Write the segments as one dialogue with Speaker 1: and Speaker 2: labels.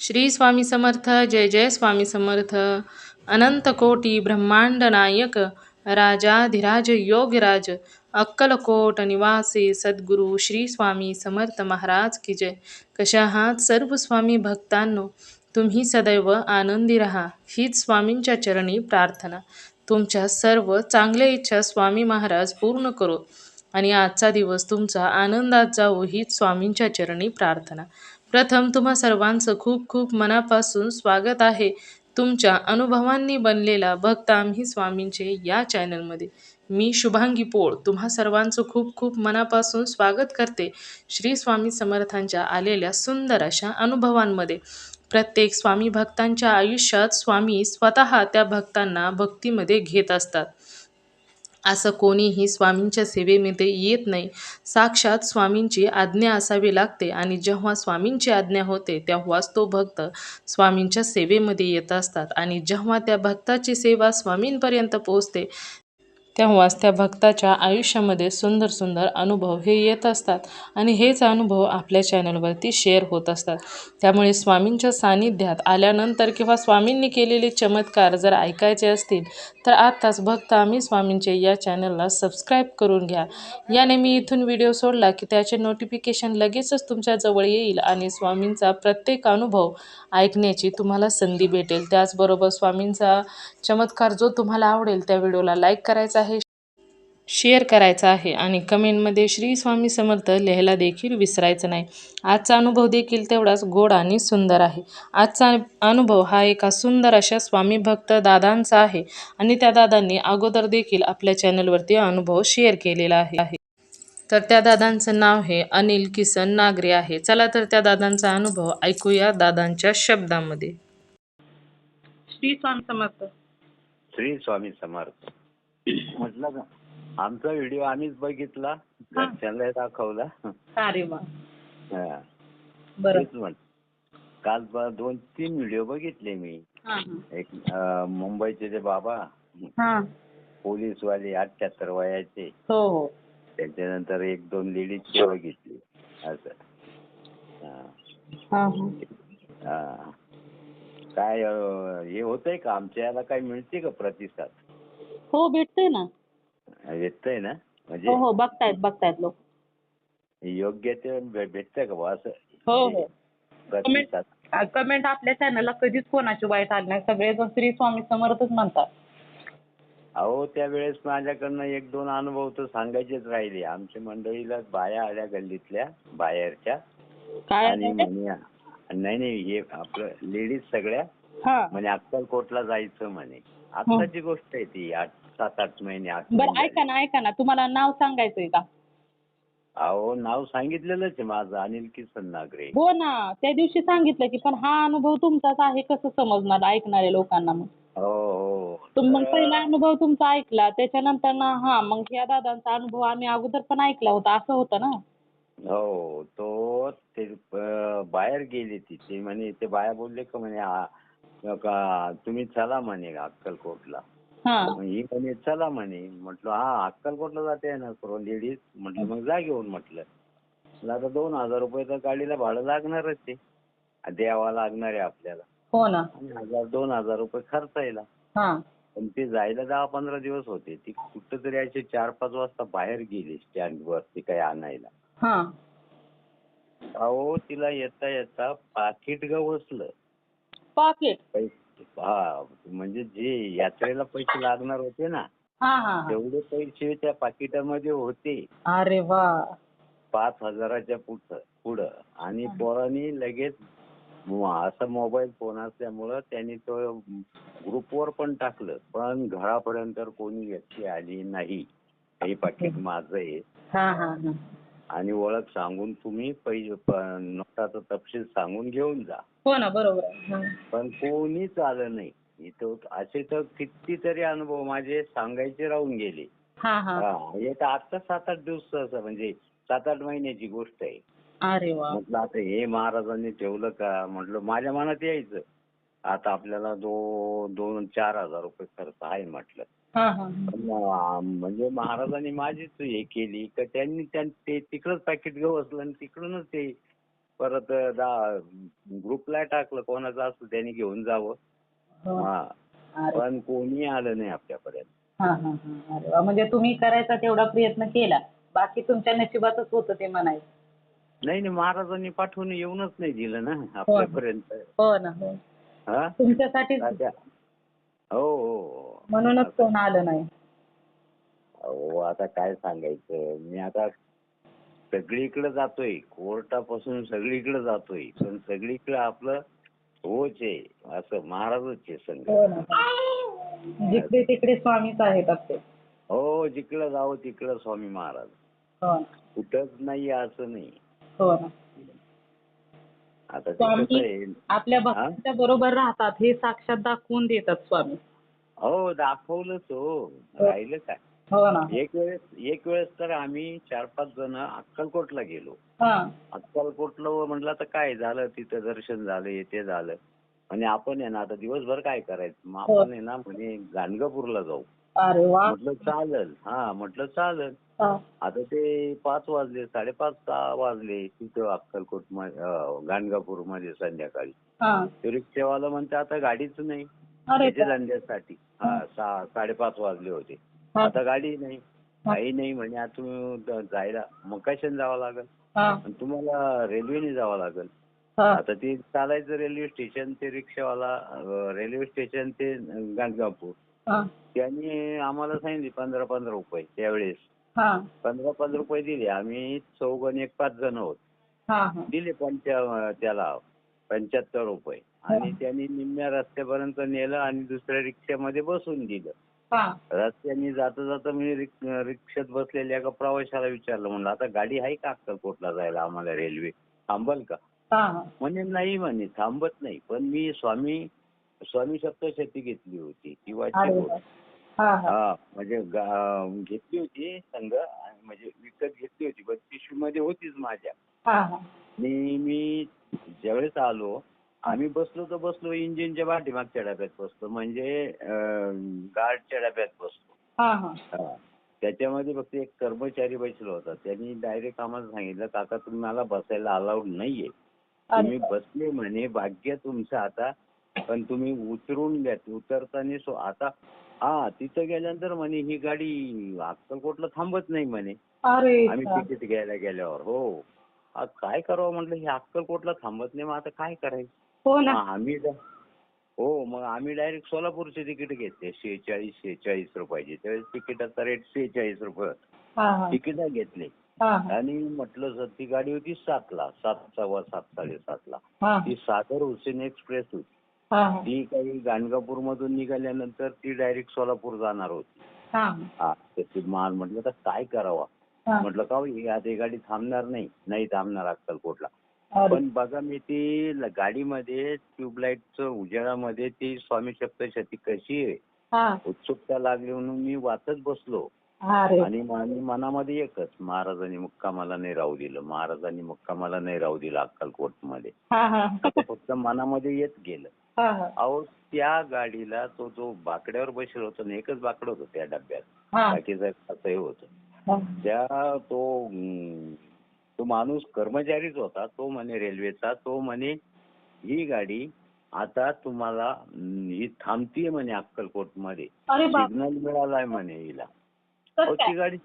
Speaker 1: श्री स्वामी समर्थ. जय जय स्वामी समर्थ. अनंत कोटी ब्रह्मांड नायक, राजाधिराज योगराज, अक्कलकोट निवासी सद्गुरू श्री स्वामी समर्थ महाराज की जय. कशा आहात सर्व स्वामी भक्तांनो? तुम्ही सदैव आनंदी राहा हीच स्वामींच्या चरणी प्रार्थना. तुमच्या सर्व चांगल्या इच्छा स्वामी महाराज पूर्ण करो आणि आजचा दिवस तुमचा आनंदात जावो हीच स्वामींच्या चरणी प्रार्थना. प्रथम तुम्हा सर्वांचं खूप खूप मनापासून स्वागत आहे तुमच्या अनुभवांनी बनलेला भक्त आम्ही स्वामींचे या चॅनलमध्ये. मी शुभांगी पोळ तुम्हा सर्वांचं खूप खूप मनापासून स्वागत करते श्री स्वामी समर्थांच्या आलेल्या सुंदर अशा अनुभवांमध्ये. प्रत्येक स्वामी भक्तांच्या आयुष्यात स्वामी स्वतः त्या भक्तांना भक्तीमध्ये घेत असतात. असं कोणीही स्वामींच्या सेवेमध्ये येत नाही. साक्षात स्वामींची आज्ञा असावी लागते आणि जेव्हा स्वामींची आज्ञा होते तेव्हाच तो भक्त स्वामींच्या सेवेमध्ये येत असतात. आणि जेव्हा त्या भक्ताची सेवा स्वामींपर्यंत पोहोचते तेव्हाच त्या भक्ताच्या आयुष्यामध्ये सुंदर सुंदर अनुभव हे येत असतात आणि हेच अनुभव आपल्या चॅनलवरती शेअर होत असतात. त्यामुळे स्वामींच्या सानिध्यात आल्यानंतर किंवा स्वामींनी केलेले चमत्कार जर ऐकायचे असतील तर आत्ताच भक्त आम्ही स्वामींचे या चॅनलला सबस्क्राईब करून घ्या. याने मी इथून व्हिडिओ सोडला की त्याचे नोटिफिकेशन लगेचच तुमच्या जवळ येईल आणि स्वामींचा प्रत्येक अनुभव ऐकण्याची तुम्हाला संधी भेटेल. त्याचबरोबर स्वामींचा चमत्कार जो तुम्हाला आवडेल त्या व्हिडिओला लाईक करायचा आहे, शेअर करायचा आहे आणि कमेंटमध्ये श्री स्वामी समर्थ लिहायला देखील विसरायचं नाही. आजचा अनुभव देखील तेवढाच गोड आणि सुंदर आहे. आजचा अनुभव हा एका सुंदर अशा स्वामी भक्त दादांचा आहे आणि त्या दादांनी अगोदर देखील आपल्या चॅनलवरती अनुभव शेअर केलेला आहे. तर त्या दादांचं नाव हे अनिल किसन नागरे आहे. चला तर त्या दादांचा अनुभव ऐकूया दादांच्या शब्दामध्ये. श्री स्वामी समर्थ.
Speaker 2: श्री स्वामी समर्थ. म्हटलं ना, आमचा व्हिडिओ आम्हीच बघितला, घरच्यांना दाखवला.
Speaker 1: अरे वा.
Speaker 2: हा.
Speaker 1: बरं.
Speaker 2: तेच म्हण काल 2-3 व्हिडिओ बघितले मी. एक मुंबईचे जे बाबा पोलीसवाले 78 वयाचे,
Speaker 1: हो हो.
Speaker 2: त्याच्यानंतर 1-2 लेडीजचे बघितले असं. हा. काय हे होतंय का आमच्या याला, काय मिळते का प्रतिसाद?
Speaker 3: हो भेटतोय ना.
Speaker 2: भेटतंय ना? म्हणजे
Speaker 3: हो हो बघतायत लोक.
Speaker 2: योग्य ते भेटतंय का बा असं?
Speaker 3: हो हो.
Speaker 2: प्रतिसाद.
Speaker 3: कमेंट आपल्या चॅनलला कधीच कोणाची वाईट आली नाही. सगळेजण श्री स्वामी समर्थच म्हणतात.
Speaker 2: अहो त्यावेळेस माझ्याकडनं 1-2 अनुभव तर सांगायचेच राहिले. आमच्या मंडळीला बाया आल्या गल्लीतल्या बाहेरच्या,
Speaker 3: काय
Speaker 2: आणि म्हणे नाही हे आपलं लेडीज सगळ्या म्हणे अक्कलकोटला जायचं म्हणे. आत्ताची गोष्ट आहे ती, 7-8 महिने.
Speaker 3: बरं ऐका ना तुम्हाला नाव सांगायचंय का?
Speaker 2: अहो नाव सांगितलेलंच आहे माझं, अनिल किसन नागरे.
Speaker 3: हो ना, त्या दिवशी सांगितलं की, पण हा अनुभव तुमचाच आहे कसं समजणार ऐकणाऱ्या लोकांना? मग
Speaker 2: हो
Speaker 3: मग पहिला अनुभव तुमचा ऐकला, त्याच्यानंतर ना मग या दादांचा अनुभव आम्ही अगोदर पण ऐकला होता, असं होतं ना?
Speaker 2: हो. तो ते बाहेर गेली ती म्हणे, ते बाया बोलले का म्हणे का तुम्ही चला म्हणे अक्कलकोटला. ही म्हणे चला म्हणे. म्हटलं अक्कलकोटला जाते ना सर्व लेडीज. म्हटलं मग जा घेऊन. म्हटलं आता 2,000 रुपये तर गाडीला भाडं लागणारच आहे, द्यावा लागणार आहे आपल्याला.
Speaker 3: हो ना.
Speaker 2: 2,000 रुपये खर्चायला. पण ते जायला 10-15 दिवस होते. ती कुठंतरी अशी 4-5 वाजता बाहेर गेली स्टँड वरती काही आणायला. अहो तिला येता येता पाकिट गवसलं.
Speaker 3: पाकिट?
Speaker 2: म्हणजे जे यात्रेला पैसे लागणार होते ना, तेवढे पैसे त्या पाकिटामध्ये होते.
Speaker 3: अरे वा.
Speaker 2: 5,000च्या पुढं. आणि पोरांनी लगेच असा मोबाईल फोन असल्यामुळं त्यांनी तो ग्रुपवर पण टाकलं, पण घरापर्यंत कोणी व्यक्ती आली नाही. हे पाकिट माझं आहे आणि ओळख सांगून तुम्ही नोटाचा तपशील सांगून घेऊन जा.
Speaker 3: हो ना, बरोबर.
Speaker 2: पण कोणीच आलं नाही इथं. असे तर कितीतरी अनुभव माझे सांगायचे राहून गेले. हे तर आता 7-8 दिवस, म्हणजे 7-8 महिन्याची गोष्ट आहे.
Speaker 3: अरे वा.
Speaker 2: म्हटलं आता हे महाराजांनी ठेवलं का? म्हटलं माझ्या मनात यायचं आता आपल्याला 2-4 हजार रुपये खर्च आहे म्हटलं. म्हणजे महाराजांनी माझीच हे केली का, त्यांनी ते तिकडंच पॅकेट गवसलं आणि तिकडूनच ते परत ग्रुपला टाकलं कोणाचं असतं त्यांनी घेऊन जावं.
Speaker 3: हो.
Speaker 2: हा
Speaker 3: अरे
Speaker 2: पण कोणी आलं नाही आपल्यापर्यंत.
Speaker 3: हा हा हा. अरे वा. म्हणजे तुम्ही करायचा तेवढा प्रयत्न केला. बाकी तुमच्या नशिबातच होतं ते म्हणायचं.
Speaker 2: नाही नाही, महाराजांनी पाठवून येऊनच नाही दिलं ना
Speaker 3: हो ना.
Speaker 2: आपल्यापर्यंत.
Speaker 3: हो ना. हो.
Speaker 2: हा
Speaker 3: तुमच्यासाठीच
Speaker 2: तात्या. हो हो हो.
Speaker 3: म्हणूनच
Speaker 2: असं.
Speaker 3: कोण आलं नाही.
Speaker 2: अहो आता काय सांगायचं, मी आता सगळीकडे जातोय, कोर्टापासून सगळीकडे जातोय, पण सगळीकडे आपलं होच आहे, असं महाराजच आहे संघ.
Speaker 3: हो ना. जिकडे तिकडे स्वामीच आहेत आपले.
Speaker 2: हो, जिकडं जावं तिकडं स्वामी महाराज.
Speaker 3: हो ना.
Speaker 2: कुठंच नाही असं नाही.
Speaker 3: हो ना.
Speaker 2: आता ते कसं
Speaker 3: स्वामी
Speaker 2: आहे.
Speaker 3: आपल्या
Speaker 2: हा
Speaker 3: भक्तांच्या बरोबर राहतात हे साक्षात दाखवून देतात स्वामी.
Speaker 2: हो, दाखवलंच हो.
Speaker 3: हो.
Speaker 2: राहिलं काय.
Speaker 3: हो ना.
Speaker 2: एक वेळेस तर आम्ही 4-5 जण अक्कलकोटला गेलो.
Speaker 3: हा.
Speaker 2: अक्कलकोटला म्हटलं तर काय झालं, तिथं दर्शन झालं, ते झालं. म्हणजे आपण आहे ना आता दिवसभर काय करायचं, मग
Speaker 3: हो.
Speaker 2: आपण आहे ना म्हणे गाणगापूरला जाऊ.
Speaker 3: अरे वा.
Speaker 2: म्हटलं चालेल. हा म्हटलं चालेल.
Speaker 3: हा.
Speaker 2: आता ते 5 वाजले, 5:30-6 वाजले तिथं अक्कलकोट गाणगापूरमध्ये संध्याकाळी.
Speaker 3: हा.
Speaker 2: ते रिक्षावाला म्हणते आता गाडीच नाही
Speaker 3: अरे
Speaker 2: त्याच्या धंद्यासाठी. हा 6-5:30 वाजले होते.
Speaker 3: हा.
Speaker 2: आता गाडी नाही, काही नाही म्हणे. आता तुम्ही जायला मग कशाने जावं लागेल,
Speaker 3: हा.
Speaker 2: आणि तुम्हाला रेल्वेने जावं लागेल.
Speaker 3: हा.
Speaker 2: आता ते चालायचं रेल्वे स्टेशन ते रिक्षावाला, रेल्वे स्टेशन ते गाणगापूर.
Speaker 3: हा.
Speaker 2: त्यांनी आम्हाला सांगितले 15-15 रुपये त्यावेळेस.
Speaker 3: हा.
Speaker 2: 15-15 रुपये दिले. आम्ही चौघं 5 जण आहोत.
Speaker 3: हा. हा.
Speaker 2: दिले त्याला 75 रुपये आणि त्यांनी निम्म्या रस्त्यापर्यंत नेलं आणि दुसऱ्या रिक्षामध्ये बसून दिलं.
Speaker 3: हा.
Speaker 2: रस्त्याने जाता जाता मी रिक्षात बसलेल्या एका प्रवाशाला विचारलं, म्हणलं आता गाडी आहे का अक्कलकोटला जायला, आम्हाला रेल्वे थांबल का.
Speaker 3: हा.
Speaker 2: म्हणे नाही म्हणे, थांबत नाही. पण मी स्वामी सप्तशती घेतली होती ती वाची
Speaker 3: अरे
Speaker 2: होती.
Speaker 3: वा. हा. हा.
Speaker 2: हा म्हणजे घेतली होती संघ, म्हणजे विकत घेतली होती, पण पिशवीमध्ये होतीच माझ्या.
Speaker 3: हा. हा.
Speaker 2: मी ज्यावेळेस आलो, आम्ही बसलो इंजिनच्या पाठीमागच्या डब्यात बसलो, म्हणजे गार्डच्या डब्यात बसलो.
Speaker 3: हा. हा.
Speaker 2: हा. त्याच्यामध्ये फक्त एक कर्मचारी बसला होता. त्यांनी डायरेक्ट आम्हाला सांगितलं, काका तुम्हाला बसायला अलाउड नाहीये, तुम्ही बसले म्हणे भाग्य तुमचं आता, पण तुम्ही उतरून घ्या. उतरताना आता तिथं गेल्यानंतर म्हणे ही गाडी अक्कलकोटला थांबत नाही म्हणे.
Speaker 3: अरे
Speaker 2: आम्ही तिकीट घ्यायला गेल्यावर. हो. काय करावं म्हटलं, हे अक्कलकोटला थांबत नाही, मग आता काय करायचं.
Speaker 3: हो ना.
Speaker 2: मग आम्ही डायरेक्ट सोलापूरचे तिकीट घेतले 46 रुपयाचे. त्यावेळेस तिकिटाचा रेट 46 रुपये
Speaker 3: हा.
Speaker 2: तिकीट घेतले.
Speaker 3: हा.
Speaker 2: आणि म्हटलं सर ती गाडी होती 7ला, 7:15-7:30ला.
Speaker 3: हा.
Speaker 2: ती सागर हुसेन एक्सप्रेस होती.
Speaker 3: हा.
Speaker 2: ती काही गाणगापूर मधून निघाल्यानंतर ती डायरेक्ट सोलापूर जाणार होती.
Speaker 3: हा.
Speaker 2: त्याची म्हटलं तर काय करावं. म्हटलं का आता ही गाडी थांबणार नाही थांबणार अक्कलकोटला. पण बघा मी ती गाडीमध्ये ट्यूबलाईटचं उजेडामध्ये ती स्वामी सप्तशती कशी आहे उत्सुकता लागली म्हणून मी वाचत बसलो. आणि मनामध्ये एकच, महाराजांनी मुक्कामाला नाही राहू दिलं, महाराजांनी मुक्कामाला नाही राहू दिलं अक्कलकोटमध्ये. आता फक्त मनामध्ये येत गेलं. अहो त्या गाडीला तो जो बाकड्यावर बसलो होतो ना, एकच बाकडं होतं त्या डब्यात, बाकीचं असंही होतं. तो माणूस कर्मचारीच होता. तो म्हणे रेल्वेचा, तो म्हणे ही गाडी आता तुम्हाला ही थांबतीये म्हणे अक्कलकोटमध्ये, सिग्नल मिळालाय म्हणे हिला. ती गाडी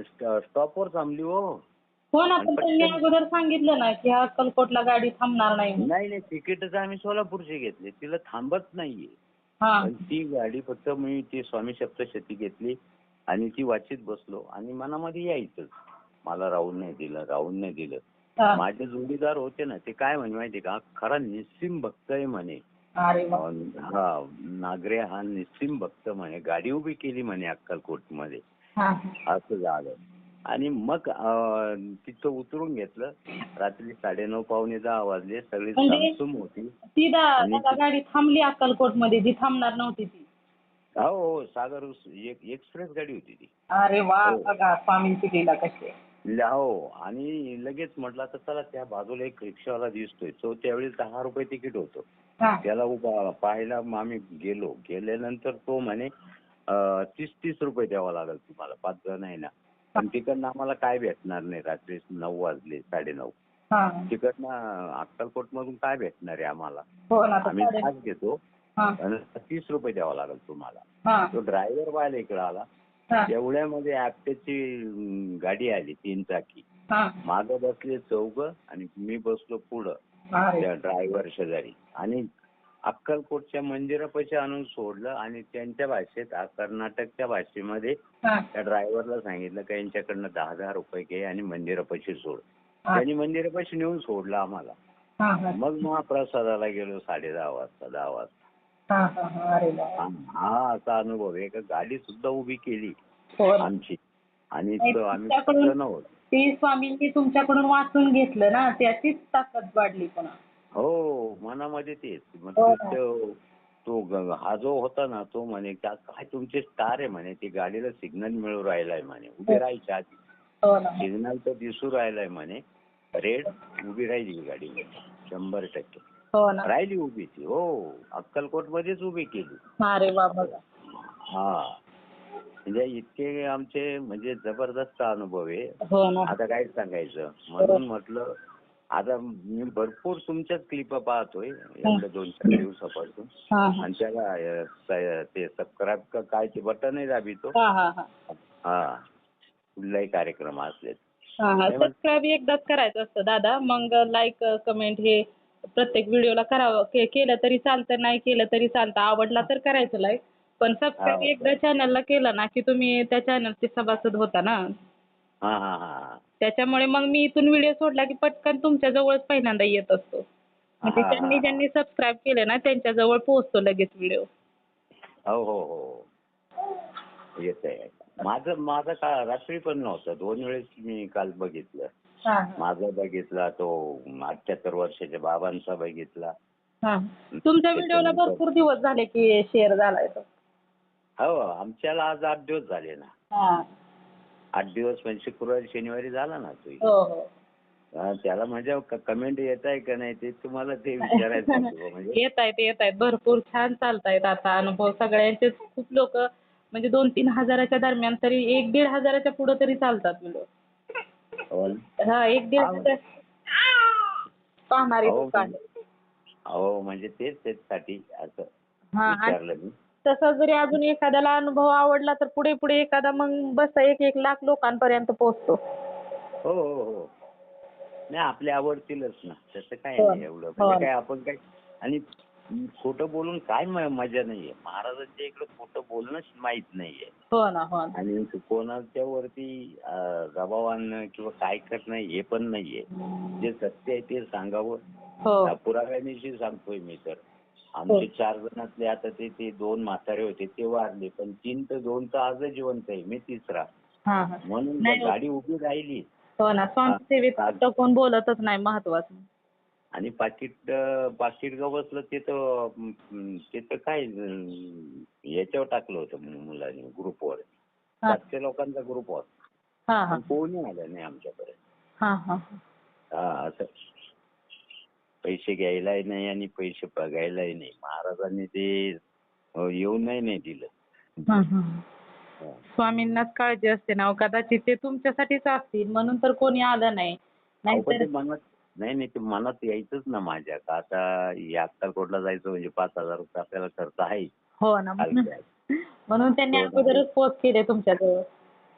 Speaker 2: स्टॉपवर थांबली हो.
Speaker 3: हो ना. पण त्यांनी अगोदर सांगितलं ना की अक्कलकोटला गाडी थांबणार नाही.
Speaker 2: नाही तिकीटच आम्ही सोलापूरचे घेतले, तिला थांबत नाहीये. पण ती गाडी फक्त मी ती स्वामी सप्तशती घेतली आणि ती वाचित बसलो आणि मनामध्ये यायचं, मला राहून नाही दिलं. माझे जोडीदार होते ना, ते काय म्हणे माहिती का, खरा निस्सिम भक्त आहे म्हणे. नागरे हा निस्सिम भक्त म्हणे, गाडी उभी केली म्हणे अक्कलकोटमध्ये. असं झालं. आणि मग तिथं उतरून घेतलं. रात्री 9:30 पावणे 10 वाजले. सगळी सामसूम होती.
Speaker 3: ती गाडी थांबली अक्कलकोटमध्ये, जी थांबणार नव्हती ती.
Speaker 2: हो सागर एक्सप्रेस गाडी होती ती.
Speaker 3: अरे वा. बघा स्वामींची लीला कशी आहे.
Speaker 2: हो. आणि लगेच म्हटलं आता चला त्या बाजूला एक रिक्षावाला दिसतोय. तो त्यावेळेस 10 रुपये तिकीट होतं. त्याला पाहायला आम्ही गेल्यानंतर तो म्हणे 30-30 रुपये द्यावा लागेल तुम्हाला, 5 जण आहे ना. पण तिकडनं आम्हाला काय भेटणार नाही, रात्री 9 वाजले, 9:30.
Speaker 3: हा.
Speaker 2: तिकडनं अक्कलकोट मधून काय भेटणार आहे आम्हाला?
Speaker 3: हो ना.
Speaker 2: आम्ही तास घेतो
Speaker 3: हा.
Speaker 2: आणि 30 रुपये द्यावा लागेल तुम्हाला.
Speaker 3: हा.
Speaker 2: तो ड्रायव्हर व्हायला इकडे आला.
Speaker 3: हा.
Speaker 2: एवढ्यामध्ये ॲप्टेची गाडी आली 3 चाकी.
Speaker 3: हा.
Speaker 2: मागं बसले 4 आणि मी बसलो पुढं त्या ड्रायव्हर शेजारी आणि अक्कलकोटच्या मंदिरापाशी आणून सोडलं आणि त्यांच्या भाषेत कर्नाटकच्या भाषेमध्ये त्या ड्रायव्हरला सांगितलं की यांच्याकडनं 10,000 रुपये घे आणि मंदिरापाशी सोड. त्यांनी मंदिरापाशी नेऊन सोडलं आम्हाला. मग महाप्रसादाला गेलो 10:30 वाजता 10 वाजता. हा असा अनुभव आहे. गाडी सुद्धा उभी केली आमची आणि आम्ही जण होतो.
Speaker 3: ते स्वामींनी तुमच्याकडून वाचून घेतलं ना, त्याचीच ताकद वाढली पुन्हा.
Speaker 2: हो, मनामध्ये तेच. तो हा जो होता ना तो म्हणे काय तुमचे स्टार आहे म्हणे, ती गाडीला सिग्नल मिळू राहिलाय म्हणे, उभी राहायच्या आधी सिग्नल तर दिसू राहिलाय म्हणे, रेड उभी राहिली गाडी 100% राहिली उभी ती. हो, अक्कलकोट मध्येच उभी केली.
Speaker 3: अरे बाबा.
Speaker 2: हा, म्हणजे इतके आमचे म्हणजे जबरदस्त अनुभव आहे. आता काय सांगायचं म्हणून म्हटलं. आता मी भरपूर तुमच्याच क्लिप पाहतोय एवढ्या 2-4 दिवसापासून आणि त्याला ते सबस्क्राईब काय ते बटनही दाबितो. हा, कुठलाही कार्यक्रम असले
Speaker 3: सबस्क्राईब एकदाच करायचं असतं दादा. मग लाईक कमेंट हे प्रत्येक व्हिडिओला करावं. केलं तरी चालतं, नाही केलं तरी चालतं. आवडला तर करायचं लाईक. पण सबस्क्राईब एकदा चॅनलला केलं ना की तुम्ही त्या चॅनलचे सभासद होता ना. त्याच्यामुळे मग मी इथून व्हिडिओ सोडला की पटकन तुमच्या जवळच पहिल्यांदा येत असतो. म्हणजे ज्यांनी सबस्क्राईब केलं ना त्यांच्या जवळ पोहोचतो लगेच व्हिडिओ.
Speaker 2: हो हो हो, येत आहे. माझं का रात्री पण नव्हतं, 2 वेळेस मी काल बघितलं. माझा बघितला, तो 78 वर्षाच्या बाबांचा बघितला.
Speaker 3: तुमच्या व्हिडिओला भरपूर दिवस झाले की शेअर झालाय तो.
Speaker 2: हो, आमच्याला आज 8 दिवस झाले ना. 8 दिवस म्हणजे शुक्रवारी शनिवारी झाला ना तो. त्याला म्हणजे कमेंट येत आहे का नाही ते तुम्हाला ते विचारायचं म्हणजे.
Speaker 3: येत आहेत भरपूर छान चालतायत आता अनुभव सगळ्यांचे. खूप लोक म्हणजे 2-3 हजाराच्या दरम्यान तरी 1-1.5 हजाराच्या पुढे तरी चालतात व्हिडिओ. हा, 1-1.5 हजार पाहणारे लोक आहेत.
Speaker 2: हो, म्हणजे तेच त्यासाठी असं विचारलं मी.
Speaker 3: तसा जरी अजून एखाद्याला अनुभव आवडला तर पुढे पुढे एखादा मग बस 1-1 लाख लोकांपर्यंत पोहोचतो.
Speaker 2: हो हो हो, नाही आपल्या आवडतीलच ना, तसं काय नाही एवढं. म्हणजे काय आपण काय आणि खोटं बोलून काय मजा नाहीये. महाराजांच्या इकडे खोटं बोलणंच माहित नाहीये. आणि कोणाच्या वरती दबाव आणणं किंवा काय करणं हे पण नाहीये. जे सत्य आहे ते सांगावं. पुराव्यानिशी सांगतोय मी तर. आमचे 4 जणातले आता ते 2 म्हातारे होते ते वारले, पण 3 तर 2 तर आजही जिवंत आहे. मी 3रा म्हणून गाडी उभी राहिली.
Speaker 3: हो ना, स्वामी सेवेत कोण बोलतच नाही महत्वाचं.
Speaker 2: आणि पाकिट गवसलं ते तर काय याच्यावर टाकलं होतं मुलांनी ग्रुपवर. 700 लोकांचा ग्रुप होता. कोणी आलं नाही आमच्याकडे. असं पैसे घ्यायलाही नाही आणि पैसे बघायलाही नाही. महाराजांनी ते येऊनही नाही दिलं.
Speaker 3: स्वामींनाच काळजी असते ना, कदाचित ते तुमच्यासाठीच असतील म्हणून तर कोणी आलं नाही.
Speaker 2: नाही ते मनात यायचंच ना माझ्या का आता या अक्कलकोटला जायचं म्हणजे 5,000 रुपये आपल्याला खर्च आहे.
Speaker 3: हो ना, म्हणून त्यांनी अगोदरच पोस्ट केले तुमच्याजवळ.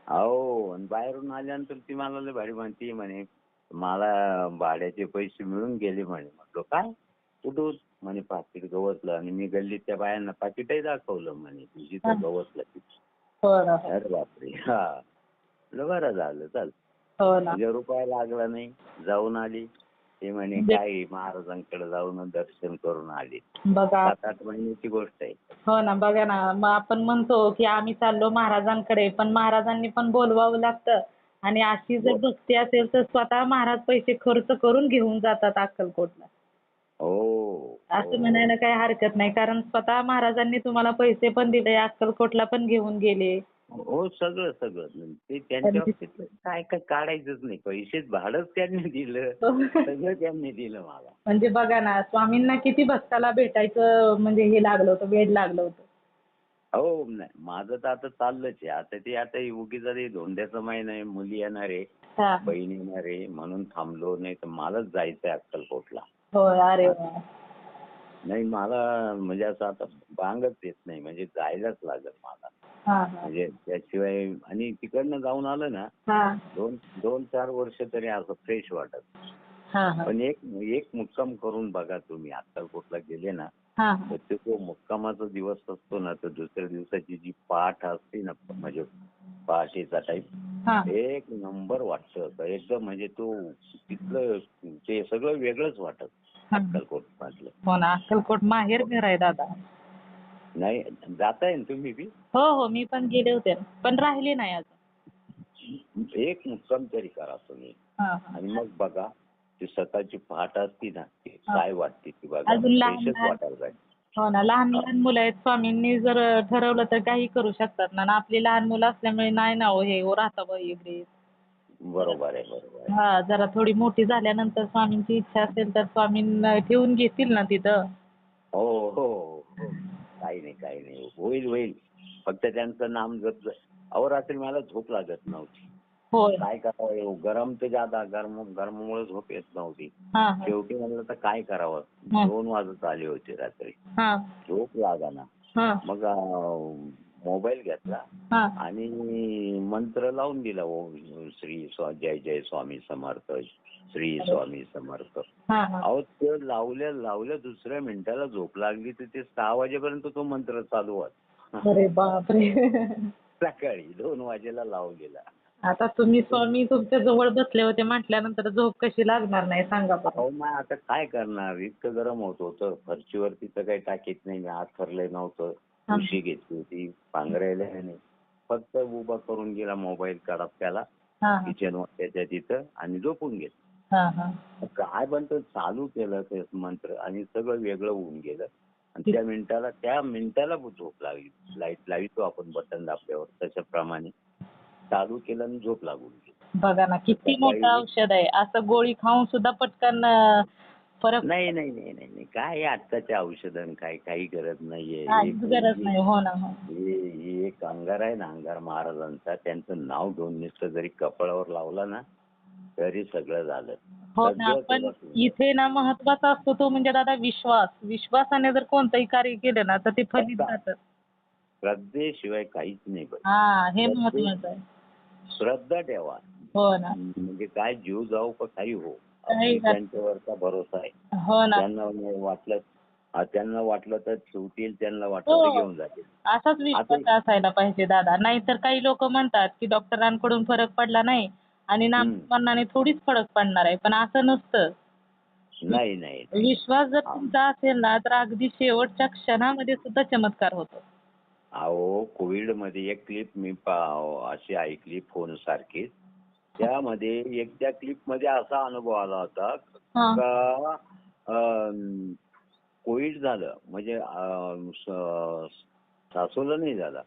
Speaker 2: हो, आणि बाहेरून आल्यानंतर ती मला लय भारी म्हणते म्हणे मला भाड्याचे पैसे मिळून गेले म्हणे. म्हटलं काय कुठून? म्हणे पाकिट गवसलं. आणि मी गल्लीत त्या बायांना पाकिटही दाखवलं म्हणे तुझी तर गवसलं तिथे. अरे बापरे. हा, बरं झालं चाल. म्हणजे रुपया लागला नाही. जाऊन आली. ते म्हणे काय महाराजांकडे जाऊन दर्शन करून आली. 7-8 महिन्याची गोष्ट आहे.
Speaker 3: हो ना, बघा ना, मग आपण म्हणतो की आम्ही चाललो महाराजांकडे, पण महाराजांनी पण बोलवावं लागतं. आणि अशी जर भक्ती असेल तर स्वतः महाराज पैसे खर्च करून घेऊन जातात अक्कलकोटला.
Speaker 2: हो,
Speaker 3: असं म्हणायला काही हरकत नाही, कारण स्वतः महाराजांनी तुम्हाला पैसे पण दिले, अक्कलकोटला पण घेऊन गेले.
Speaker 2: हो, सगळं ते त्यांच्या बाबतीत काय काढायचंच नाही. पैसेच भाडंच त्यांनी दिलं, सगळं त्यांनी दिलं मला.
Speaker 3: म्हणजे बघा ना, स्वामींना किती भक्ताला भेटायचं म्हणजे हे लागलं होतं, वेड लागलं होतं.
Speaker 2: हो नाही माझं तर आता चाललंच आहे. आता उगीच धोंड्याचा महिना आहे, मुली येणार आहे,
Speaker 3: हा.
Speaker 2: बहीण येणार आहे म्हणून थांबलो, नाही तर मलाच जायचंय अक्कलकोटला.
Speaker 3: होय. अरे वा.
Speaker 2: नाही मला म्हणजे असं आता भांगच येत नाही, म्हणजे जायलाच लागेल मला.
Speaker 3: हा हा
Speaker 2: म्हणजे त्याशिवाय आणि तिकडनं जाऊन आलं ना
Speaker 3: हा
Speaker 2: 2-4 वर्ष तरी असं फ्रेश वाटत.
Speaker 3: हा हा
Speaker 2: पण एक मुक्काम करून बघा तुम्ही, अक्कलकोटला गेले ना
Speaker 3: हा
Speaker 2: तर ते जो मुक्कामाचा दिवस असतो ना, तर दुसऱ्या दिवसाची जी पहाट असते ना, म्हणजे पहाटेचा टाईम
Speaker 3: हा.
Speaker 2: एक नंबर वाटतं एकदम. म्हणजे तो तिथलं ते सगळं वेगळंच वाटत अक्कलकोट मधलं.
Speaker 3: हो ना, अक्कलकोट माहेर घर आहे दादा.
Speaker 2: नाही जाताय ना तुम्ही बी?
Speaker 3: हो हो, मी पण गेले होते पण राहिले नाही अजून.
Speaker 2: एक मुक्काम तरी करा तुम्ही
Speaker 3: हा हा.
Speaker 2: आणि मग बघा ती सकाळची पहाट असती ना, ती काय वाटते ती बघा,
Speaker 3: अजून लहान
Speaker 2: फ्रेशच
Speaker 3: लहान
Speaker 2: वाटायला पाहिजे.
Speaker 3: हो ना, लहान लहान मुलं आहेत. स्वामींनी जर ठरवलं तर काही करू शकतात ना. आणि आपली लहान मुलं असल्यामुळे नाही ना हो हे राहता इकडे.
Speaker 2: बरोबर आहे, बरोबर आहे.
Speaker 3: हा, जरा थोडी मोठी झाल्यानंतर स्वामींची इच्छा असेल तर स्वामींना ठेवून घेतील ना तिथं.
Speaker 2: हो हो हो, काही नाही काही नाही, होईल होईल. फक्त त्यांचं नाम जप. अहो रात्री मला झोप लागत नव्हती,
Speaker 3: होय.
Speaker 2: काय करावं, गरम तर जादा गरममुळे झोप येत नव्हती.
Speaker 3: हा हा
Speaker 2: शेवटी म्हणलं तर काय करावं,
Speaker 3: हा
Speaker 2: 2 वाजत आले होते रात्री,
Speaker 3: हा
Speaker 2: झोप लागाना.
Speaker 3: हा
Speaker 2: मग मोबाईल घेतला
Speaker 3: हा
Speaker 2: आणि मंत्र लावून दिला, जय जय स्वामी समर्थ, श्री स्वामी समर्थ.
Speaker 3: हा हा.
Speaker 2: अहो ते लावल्या दुसऱ्या मिनिटाला झोप लागली, तर ते 6 वाजेपर्यंत तो मंत्र चालू होता.
Speaker 3: अरे बापरे.
Speaker 2: सकाळी 2 वाजेला लावलेला.
Speaker 3: आता तुम्ही स्वामी तुमच्या जवळ बसले होते म्हटल्यानंतर झोप कशी लागणार नाही सांगा बरं.
Speaker 2: अहो मग आता काय करणार, इतकं गरम होत होतं. फरशीवरती तर काही टाकीत नाही, मी हात ठरले नव्हतं.
Speaker 3: हा.
Speaker 2: उशी घेतली होती, पांघरायला नाही, फक्त उभा करून गेला मोबाईल काढत त्याला
Speaker 3: हा हा
Speaker 2: किचन त्याच्या तिथं आणि झोपून घेतलं.
Speaker 3: हा हा.
Speaker 2: काय बनतं, चालू केलं ते मंत्र आणि सगळं वेगळं होऊन गेलं. आणि त्या मिनिटाला झोप लागली. लाईट लावितो आपण बटन दाबल्यावर तशाप्रमाणे चालू केलं आणि झोप लागून गेली.
Speaker 3: बघा ना, किती मोठं औषध आहे. असं गोळी खाऊन सुद्धा पटकन फरक
Speaker 2: नाही नाही नाही नाही नाही, काय आत्ताच्या औषधं काही गरज नाहीये.
Speaker 3: काहीच गरज नाही. हो ना. हो.
Speaker 2: हे एक अंगार आहे ना, अंगार महाराजांचा, त्यांचं नाव घेऊन नुसतं जरी कपाळावर लावला ना तरी सगळं झालं.
Speaker 3: हो ना, पण इथे ना महत्वाचा असतो तो म्हणजे दादा विश्वास. विश्वासाने जर कोणतंही कार्य केलं ना तर ते फलित जातं.
Speaker 2: श्रद्धेशिवाय काहीच नाही बघ.
Speaker 3: हा, हे महत्वाचं आहे.
Speaker 2: श्रद्धा ठेवा,
Speaker 3: हो ना.
Speaker 2: म्हणजे काय जीव जाऊ का काही हो,
Speaker 3: काही
Speaker 2: त्यांच्यावरचा भरोसा आहे.
Speaker 3: हो ना.
Speaker 2: त्यांना वाटलं तर ठेवतील, त्यांना वाटलं तर घेऊन जातील.
Speaker 3: असाच विश्वास असायला पाहिजे दादा. नाहीतर काही लोक म्हणतात की डॉक्टरांकडून फरक पडला नाही आणि नामस्मरणाने थोडीच फरक पडणार आहे, पण असं नसतं.
Speaker 2: नाही नाही,
Speaker 3: विश्वास जर तुमचा असेल ना तर अगदी शेवटच्या क्षणामध्ये सुद्धा चमत्कार होतो.
Speaker 2: अहो कोविड मध्ये एक क्लिप मी अशी ऐकली फोन सारखीच. त्यामध्ये त्या क्लिप मध्ये असा अनुभव आला होता का कोविड झालं म्हणजे सासूला नाही झाला,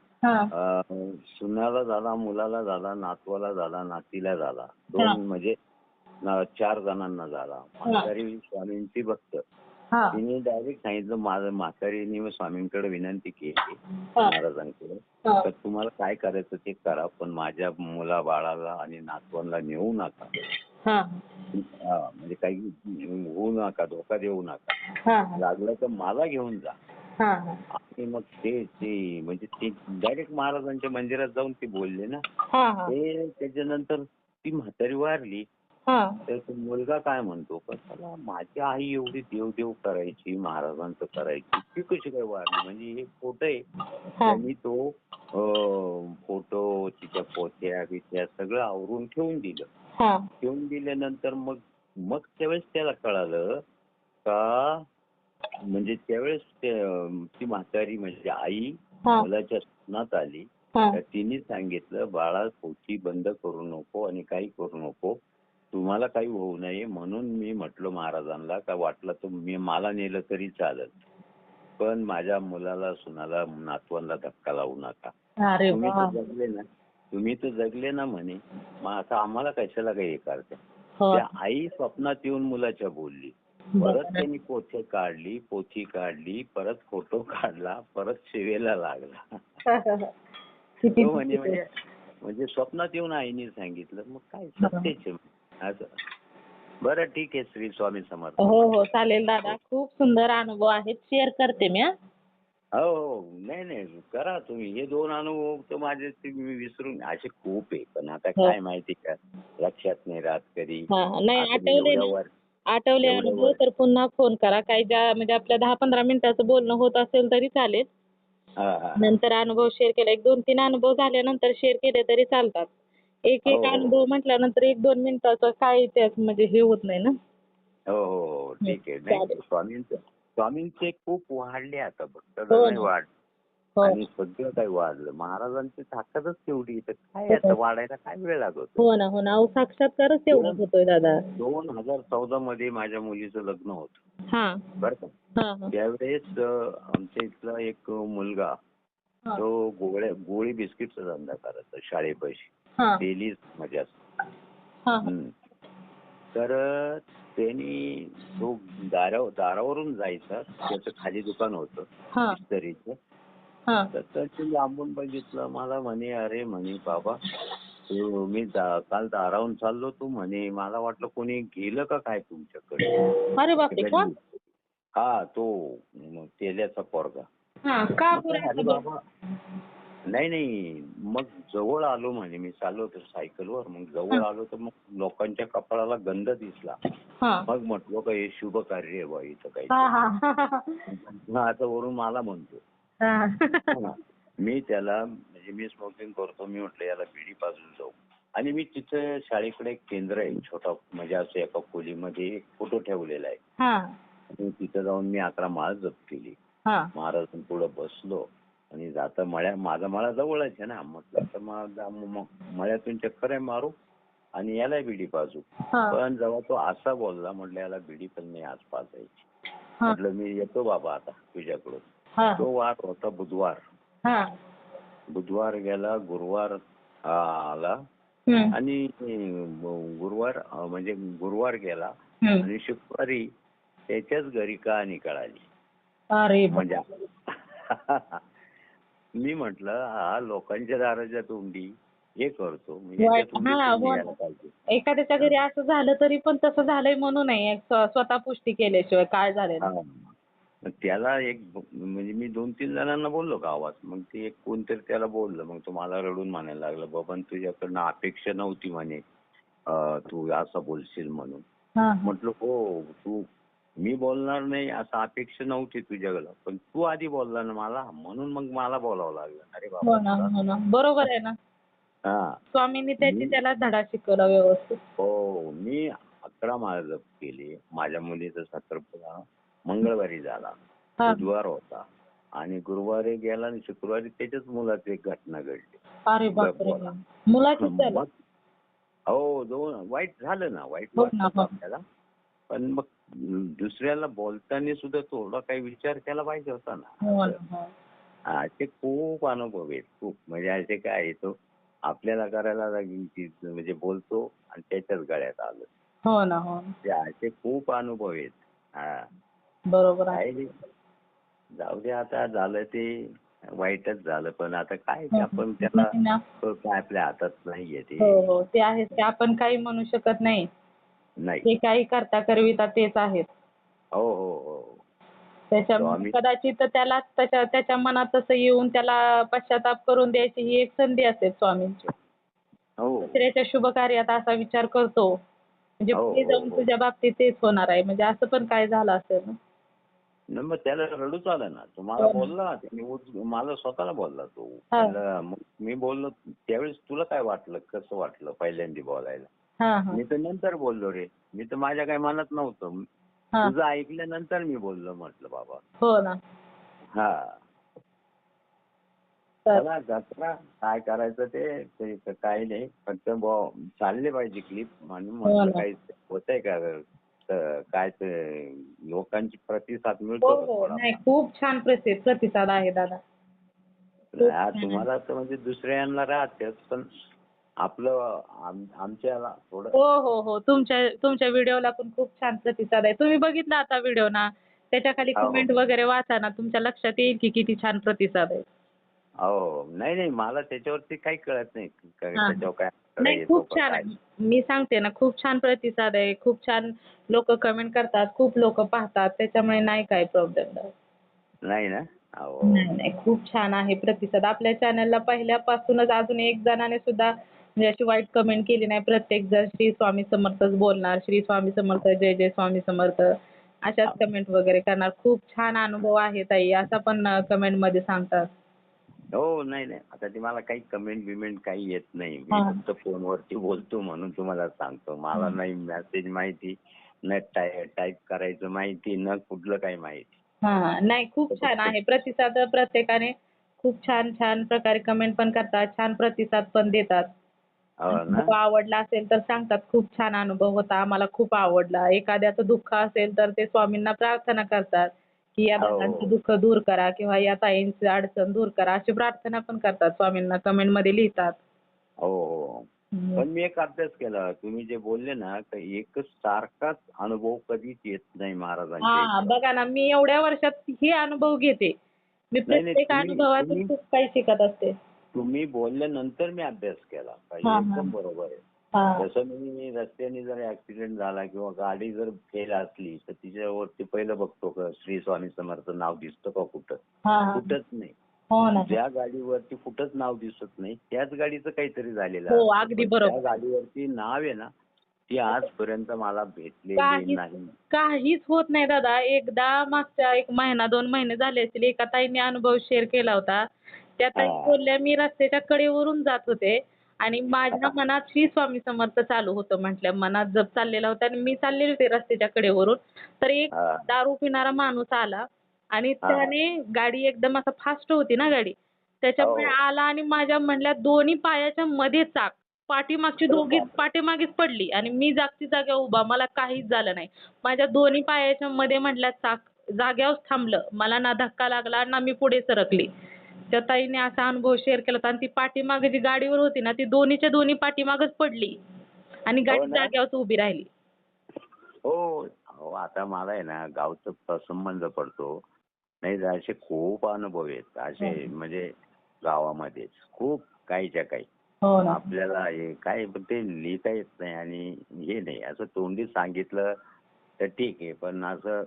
Speaker 2: सुनाला झाला, मुलाला झाला, नातवाला झाला, नातीला झाला, 2 म्हणजे 4 जणांना झाला. म्हातारी स्वामींची भक्त, तिने डायरेक्ट सांगितलं, माझं म्हातारीने स्वामींकडे विनंती केली महाराजांकडे, तर तुम्हाला काय करायचं ते करा, पण माझ्या मुला बाळाला आणि नातवांना नेऊ नका. म्हणजे काही होऊ नका, धोका देऊ नका, लागलं तर मला घेऊन जा. आणि मग ते म्हणजे ते डायरेक्ट महाराजांच्या मंदिरात जाऊन ते बोलले ना. ते त्याच्यानंतर ती म्हातारी वारली. तर तो मुलगा काय म्हणतो, पण त्याला माझी आई एवढी देवदेव करायची, महाराजांचं करायची, ती कशी काय वारली. म्हणजे हे फोटो आहे, त्यांनी तो फोटो, तिच्या पोथ्या बिथ्या सगळं आवरून ठेवून दिलं. ठेवून दिल्यानंतर मग त्यावेळेस त्याला कळालं का, म्हणजे त्यावेळेस ती म्हातारी म्हणजे आई मुलाच्या स्वप्नात आली. तर तिने सांगितलं, बाळा पोथी बंद करू नको आणि काही करू नको, तुम्हाला काही होऊ नये म्हणून मी म्हटलं महाराजांना का वाटलं तर मला नेलं तरी चालेल, पण माझ्या मुलाला, सुनाला, नातवांना धक्का लावू नका. तुम्ही तर जगले ना म्हणे, मग आता आम्हाला कशाला काही हे करते. त्या आई स्वप्नात येऊन मुलाच्या बोलली. परत त्यांनी पोथी काढली, परत फोटो काढला, परत सेवेला लागला.
Speaker 3: किती
Speaker 2: तो म्हणजे स्वप्नात येऊन आईने सांगितलं, मग काय सत्यच आहे असं. बरं ठीक आहे, श्री स्वामी समर्थ.
Speaker 3: हो हो चालेल दादा, खूप सुंदर अनुभव आहेत, शेअर करते मी.
Speaker 2: हो नाही नाही करा तुम्ही. हे 2 अनुभव तर माझे ते मी विसरून असे खूप आहे, पण आता काय माहिती का लक्षात नाही राहत कधी.
Speaker 3: नाही
Speaker 2: आता मी
Speaker 3: आठवले
Speaker 2: एवढ्या
Speaker 3: अनुभव तर पुन्हा फोन करा. काही ज्या म्हणजे आपल्या 10-15 मिनिटाचं बोलणं होत असेल तरी चालेल. नंतर अनुभव शेअर केला, 1-2-3 अनुभव झाल्यानंतर शेअर केले तरी चालतात. एक
Speaker 2: हो, हो.
Speaker 3: अनुभव म्हटल्यानंतर 1-2 मिनिटाचं काय त्यात म्हणजे हे होत नाही ना.
Speaker 2: हो हो ठीक आहे. नाही स्वामींचे खूप वाढले आता, फक्त
Speaker 3: हो
Speaker 2: नाही
Speaker 3: ना.
Speaker 2: वाढ
Speaker 3: हो.
Speaker 2: आणि सगळं काही वाढलं. महाराजांची ताकदच तेवढी, तर काय आता वाढायला काय वेळ लागतो.
Speaker 3: हो ना हो ना, अहो साक्षात्कारच तेवढा होतोय दादा.
Speaker 2: 2014 मध्ये माझ्या मुलीचं लग्न होतं
Speaker 3: हा
Speaker 2: बरं का.
Speaker 3: हा हा
Speaker 2: त्यावेळेस आमच्या इथला एक मुलगा तो गोळी बिस्किटचा धंदा करायचा शाळेपाशी.
Speaker 3: हा
Speaker 2: डेली मजा.
Speaker 3: हा
Speaker 2: तर त्यांनी तो दारावरून जायचा, त्याचं खाली दुकान होतं
Speaker 3: हा
Speaker 2: इस्त्रीचं.
Speaker 3: हा
Speaker 2: तर ते लांबून बघितलं, मला म्हणे अरे म्हणे बाबा मी काल दारावरून चाललो, तू म्हणे मला वाटलं कोणी गेलं का काय तुमच्याकडे.
Speaker 3: अरे बापरे, कोण?
Speaker 2: हा तो तेल्याचा पोरगा.
Speaker 3: का
Speaker 2: अरे बाबा नाही मग जवळ आलो म्हणे, मी चाललो होतो सायकलवर, मग जवळ आलो तर मग लोकांच्या कपाळाला गंध दिसला. मग म्हटलं का हे शुभ कार्य आहे बा इथं काही. आता वरून मला म्हणतो. मी त्याला म्हणजे मी स्मोकिंग करतो, मी म्हटलं याला बिडी पाजून जाऊ. आणि मी तिथं शाळेकडे एक केंद्र आहे छोटा, म्हणजे असं एका खोलीमध्ये एक फोटो ठेवलेला आहे. आणि तिथं जाऊन मी 11 माळ जप केली. महाराजांपुढे बसलो आणि जाता माझा मळा जवळच आहे ना, म्हटलं तर मग मळ्यातून चक्कर आहे मारू आणि याला बिडी पाजू. पण जेव्हा तो असा बोलला, म्हटलं याला बिडी पण नाही आज पाजायची. म्हटलं मी येतो बाबा आता तुझ्याकडून. तो वार होता बुधवार गेला, गुरुवार आला आणि गुरुवार गेला आणि शुक्रवारी त्याच्याच घरी कहाणी कळाली. म्हणजे मी म्हटलं हा लोकांच्या दाराच्या तोंडी हे करतो,
Speaker 3: एखाद्याच्या घरी असं झालं तरी पण तसं झालंय म्हणून नाही स्वतः पुष्टी केल्याशिवाय काय झालं.
Speaker 2: त्याला एक म्हणजे मी 2-3 जणांना बोललो गावात, मग ते एक कोणतरी त्याला बोललं, मग तो मला रडून म्हणायला लागला, बाबा तुझ्याकडनं अपेक्षा नव्हती म्हणे तू असं बोलशील म्हणून. म्हटलं हो मी बोलणार नाही असं अपेक्षा नव्हती तुझ्याकडं, पण तू आधी बोलला ना मला, म्हणून मग मला बोलावं लागलं. अरे बाबा
Speaker 3: बरोबर आहे ना. स्वामींनी त्याला धडा शिकवला व्यवस्थित.
Speaker 2: हो मी 11 माळ जप केली. माझ्या मुलीचा साखरपुडा मंगळवारी झाला, बुधवार होता आणि गुरुवारी गेला आणि शुक्रवारी त्याच्याच मुलाची एक घटना घडली.
Speaker 3: अरे बापरे, मुलाचीच झाली.
Speaker 2: हो वाईट झालं ना, वाईट वाटतं आपल्याला, पण मग दुसऱ्याला बोलताना सुद्धा थोडा काही विचार केला पाहिजे होता ना. असे खूप अनुभव आहेत, खूप म्हणजे असे काय येतो आपल्याला करायला लागेल म्हणजे बोलतो आणि त्याच्याच गळ्यात आलं.
Speaker 3: हो ना हो,
Speaker 2: असे खूप अनुभव आहेत.
Speaker 3: बरोबर आहे.
Speaker 2: जाऊ दे, आता झालं ते वाईटच झालं, पण आता काय आपण त्याला काय आपल्या हातात नाहीये ते.
Speaker 3: हो ते आहेच, ते आपण काही म्हणू शकत नाही. ते काही करता करविता तेच आहेत.
Speaker 2: हो हो हो,
Speaker 3: त्याच्यामुळे कदाचित त्याला त्याच्या मनात तसं येऊन त्याला पश्चाताप करून द्यायची ही एक संधी असते स्वामींची. दुसऱ्याच्या शुभ कार्यात असा विचार करतो म्हणजे पुढे जाऊन तुझ्या बाबतीत तेच होणार आहे, म्हणजे असं पण काय झालं असेल ना.
Speaker 2: मग त्याला रडूच आलं ना. तुम्हाला बोलला, मला स्वतःला बोलला तो. मी बोललो त्यावेळेस तुला काय वाटलं, कसं वाटलं पहिल्यांदा बोलायला. मी तर नंतर बोललो रे, मी तर माझ्या काही मनात नव्हतं, तुझं ऐकल्यानंतर मी बोललो, म्हटलं बाबा. हो ना. चला जत्रा काय करायचं ते काही नाही, फक्त चालले पाहिजे क्लिप म्हणून म्हटलं. काही होतंय का काय ते लोकांची प्रतिसाद मिळतो?
Speaker 3: नाही खूप छान प्रतिसाद आहे दादा.
Speaker 2: तुम्हाला तर म्हणजे दुसऱ्यांना राहतेच, पण आपलं आमच्याला थोडं
Speaker 3: हो हो हो, तुमच्या व्हिडिओला पण खूप छान प्रतिसाद आहे. तुम्ही बघितला आता व्हिडिओ ना, त्याच्या खाली
Speaker 2: हो
Speaker 3: कमेंट वगैरे वाचा ना, तुमच्या लक्षात येईल की किती छान प्रतिसाद आहे.
Speaker 2: हो. नाही नाही, मला त्याच्यावरती काही कळत नाही
Speaker 3: हां, हां.
Speaker 2: त्याच्यावर काय अडथळा
Speaker 3: नाही,
Speaker 2: येतो
Speaker 3: खूप
Speaker 2: का
Speaker 3: छान
Speaker 2: काय.
Speaker 3: आहे. मी सांगते ना, खूप छान प्रतिसाद आहे. खूप छान लोक कमेंट करतात, खूप लोक पाहतात. त्याच्यामुळे नाही काय प्रॉब्लेम.
Speaker 2: नाही ना. हो.
Speaker 3: नाही, नाही. खूप छान आहे प्रतिसाद. आपल्या चॅनलला पहिल्यापासूनच अजून एक जणाने सुद्धा म्हणजे अशी वाईट कमेंट केली नाही. प्रत्येक जण श्री स्वामी समर्थच बोलणार. श्री स्वामी समर्थ, जय जय स्वामी समर्थ अशाच कमेंट वगैरे करणार. खूप छान अनुभव आहे ताई असा पण कमेंटमध्ये सांगतात.
Speaker 2: हो. नाही नाही, आता ती मला काही कमेंट बिमेंट काही येत नाही. मी
Speaker 3: हां.
Speaker 2: फक्त फोनवरती बोलतो म्हणून तुम्हाला सांगतो. मला
Speaker 3: हं.
Speaker 2: नाही मेसेज माहिती, न टाईप करायचं माहिती, न कुठलं काही माहिती.
Speaker 3: हां. नाही, खूप छान आहे. प्रतिसाद प्रत्येकाने खूप छान प्रकारे कमेंट पण करतात. छान प्रतिसाद पण देतात.
Speaker 2: हो ना.
Speaker 3: अनुभव आवडला असेल तर सांगतात, खूप छान अनुभव होता. आम्हाला खूप आवडला. एखाद्याचं दुःख असेल तर ते स्वामींना प्रार्थना करतात, की या दादांचं
Speaker 2: हो.
Speaker 3: दुःख दूर करा किंवा या ताईंची अडचण दूर करा. अशी प्रार्थना पण करतात स्वामींना कमेंटमध्ये लिहितात.
Speaker 2: हो हो.
Speaker 3: हं.
Speaker 2: पण मी एक अभ्यास केला. तुम्ही जे बोलले ना, तर एकच सारखाच अनुभव कधीच येत नाही महाराजांच्या
Speaker 3: हां,
Speaker 2: इथं.
Speaker 3: बघा ना, मी एवढ्या वर्षात हे अनुभव घेते. मी
Speaker 2: नाही नाही,
Speaker 3: प्रत्येक
Speaker 2: तुम्ही
Speaker 3: अनुभवातून
Speaker 2: तुम्ही
Speaker 3: खूप काही शिकत असते.
Speaker 2: तुम्ही बोलल्यानंतर मी अभ्यास केला. हे
Speaker 3: हां, हां.
Speaker 2: एकदम बरोबर आहे.
Speaker 3: हां.
Speaker 2: जसं मी रस्त्याने जर ऍक्सिडेंट झाला किंवा गाडी जर फेल असली तर तिच्यावरती पहिलं बघतो का श्री स्वामी समर्थ नाव दिसतं का कुठं.
Speaker 3: हां, हां.
Speaker 2: कुठंच नाही.
Speaker 3: हो ना.
Speaker 2: ज्या गाडीवरती कुठंच नाव दिसत नाही त्याच गाडीचं काहीतरी झालेलं
Speaker 3: हो,
Speaker 2: असतं.
Speaker 3: अगदी
Speaker 2: पण त्या
Speaker 3: बरोबर.
Speaker 2: गाडीवरती नाव आहे ना, ती आजपर्यंत मला भेटलेली
Speaker 3: काहीच
Speaker 2: नाही.
Speaker 3: काहीच होत नाही दादा. एकदा मागच्या 1 महिना 2 महिने झाले असतील, एका ताईने अनुभव शेअर केला होता. त्या ताई
Speaker 2: हा.
Speaker 3: बोलल्या, "मी रस्त्याच्या कडेवरून जात होते आणि माझ्या मनात श्री स्वामी समर्थ चालू होतं." म्हटल्या, मनात जप चाललेला होता आणि मी चाललेले होते रस्त्याच्या कडेवरून. तर एक
Speaker 2: हा.
Speaker 3: दारू पिणारा माणूस आला आणि
Speaker 2: हा.
Speaker 3: त्याने गाडी एकदम असं फास्ट होती ना गाडी, त्याच्यामुळे
Speaker 2: हो.
Speaker 3: आला आणि माझ्या म्हणल्या दोन्ही पायाच्या मध्ये चाक. पाठीमागची दोघी
Speaker 2: बापरे.
Speaker 3: पाठीमागेच पडली आणि मी जागची जागेवर उभा. मला काहीच झालं नाही. माझ्या दोन्ही पायाच्या मध्ये म्हटल्या चाक जाग्यावरच थांबलं. मला ना धक्का लागला ना मी पुढे सरकली. त्या ताईने असा अनुभव शेअर केला होता आणि ती पाठीमागे जी गाडीवर होती ना, ती दोन्हीच्या दोन्ही पाठीमागच पडली आणि
Speaker 2: हो
Speaker 3: गाडी
Speaker 2: ना.
Speaker 3: जाग्यावरच उभी राहिली.
Speaker 2: हो. अहो, आता मला आहे ना गावचा संबंध पडतो. नाही तर असे खूप अनुभव आहेत
Speaker 3: हो
Speaker 2: असे
Speaker 3: ना.
Speaker 2: म्हणजे गावामध्येच खूप काहीच्या काही.
Speaker 3: हो ना.
Speaker 2: आपल्याला हे काय पण ते लिहिता येत नाही आणि हे नाही असं तोंडी सांगितलं तर ठीक आहे. पण असं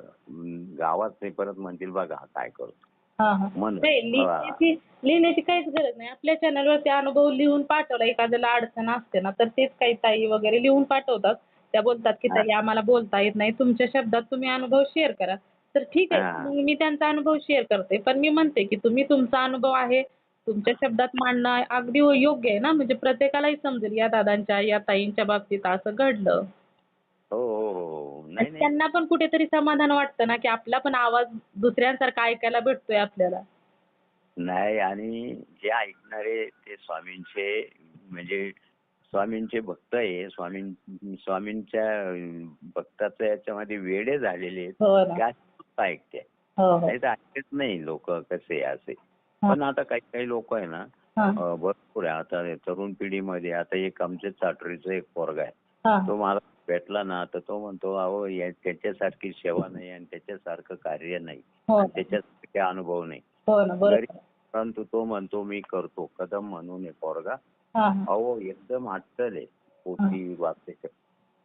Speaker 2: गावात ते परत म्हणतील बघा हा काय करतो
Speaker 3: हां, हां.
Speaker 2: म्हणून.
Speaker 3: नाही, लिहिण्याची काहीच गरज नाही. आपल्या चॅनलवरती अनुभव लिहून पाठवला. एखाद्याला अडचण असते ना, तर तेच काही ताई वगैरे लिहून पाठवतात. त्या बोलतात, की
Speaker 2: हा.
Speaker 3: "ताई आम्हाला बोलता येत नाही. तुमच्या शब्दात तुम्ही अनुभव शेअर करा." तर ठीक आहे.
Speaker 2: हा.
Speaker 3: मग मी त्यांचा अनुभव शेअर करते. पण मी म्हणते, की तुम्ही तुमचा अनुभव आहे, तुमच्या शब्दात मांडणं अगदी योग्य आहे ना. म्हणजे प्रत्येकालाही समजेल, या दादांच्या, या ताईंच्या बाबतीत असं घडलं.
Speaker 2: हो हो हो हो.
Speaker 3: आणि
Speaker 2: नाही नाही.
Speaker 3: त्यांना पण कुठेतरी समाधान वाटतं ना, की आपला पण आवाज दुसऱ्यांसारखा ऐकायला भेटतोय आपल्याला.
Speaker 2: नाही आणि जे ऐकणारे ते स्वामींचे म्हणजे स्वामींचे भक्त आहे. स्वामींच्या भक्ताचं याच्यामध्ये वेडे झालेले आहेत.
Speaker 3: हो ना.
Speaker 2: त्या फक्त ऐकते.
Speaker 3: हो, हो.
Speaker 2: नाही तर ऐकत नाही लोक कसे असे.
Speaker 3: हां,
Speaker 2: पण आता काही काही लोक आहे ना
Speaker 3: हां,
Speaker 2: भरपूर आहे. आता हे तरुण पिढीमध्ये आता एक आमच्या चाटरीचा एक पोरगा आहे.
Speaker 3: हां.
Speaker 2: तो मला भेटला ना तर तो म्हणतो अहो त्याच्यासारखी सेवा नाही आणि त्याच्यासारखं कार्य नाही
Speaker 3: हो
Speaker 2: आणि
Speaker 3: ना.
Speaker 2: त्याच्यासारखे अनुभव नाही.
Speaker 3: हो ना.
Speaker 2: घरी
Speaker 3: बरोबर.
Speaker 2: परंतु तो म्हणतो मी करतो. कदम म्हणून आहे पोरगा.
Speaker 3: हां, हां.
Speaker 2: अहो एकदम अट्टल आहे.
Speaker 3: हां.
Speaker 2: पोती वाचते.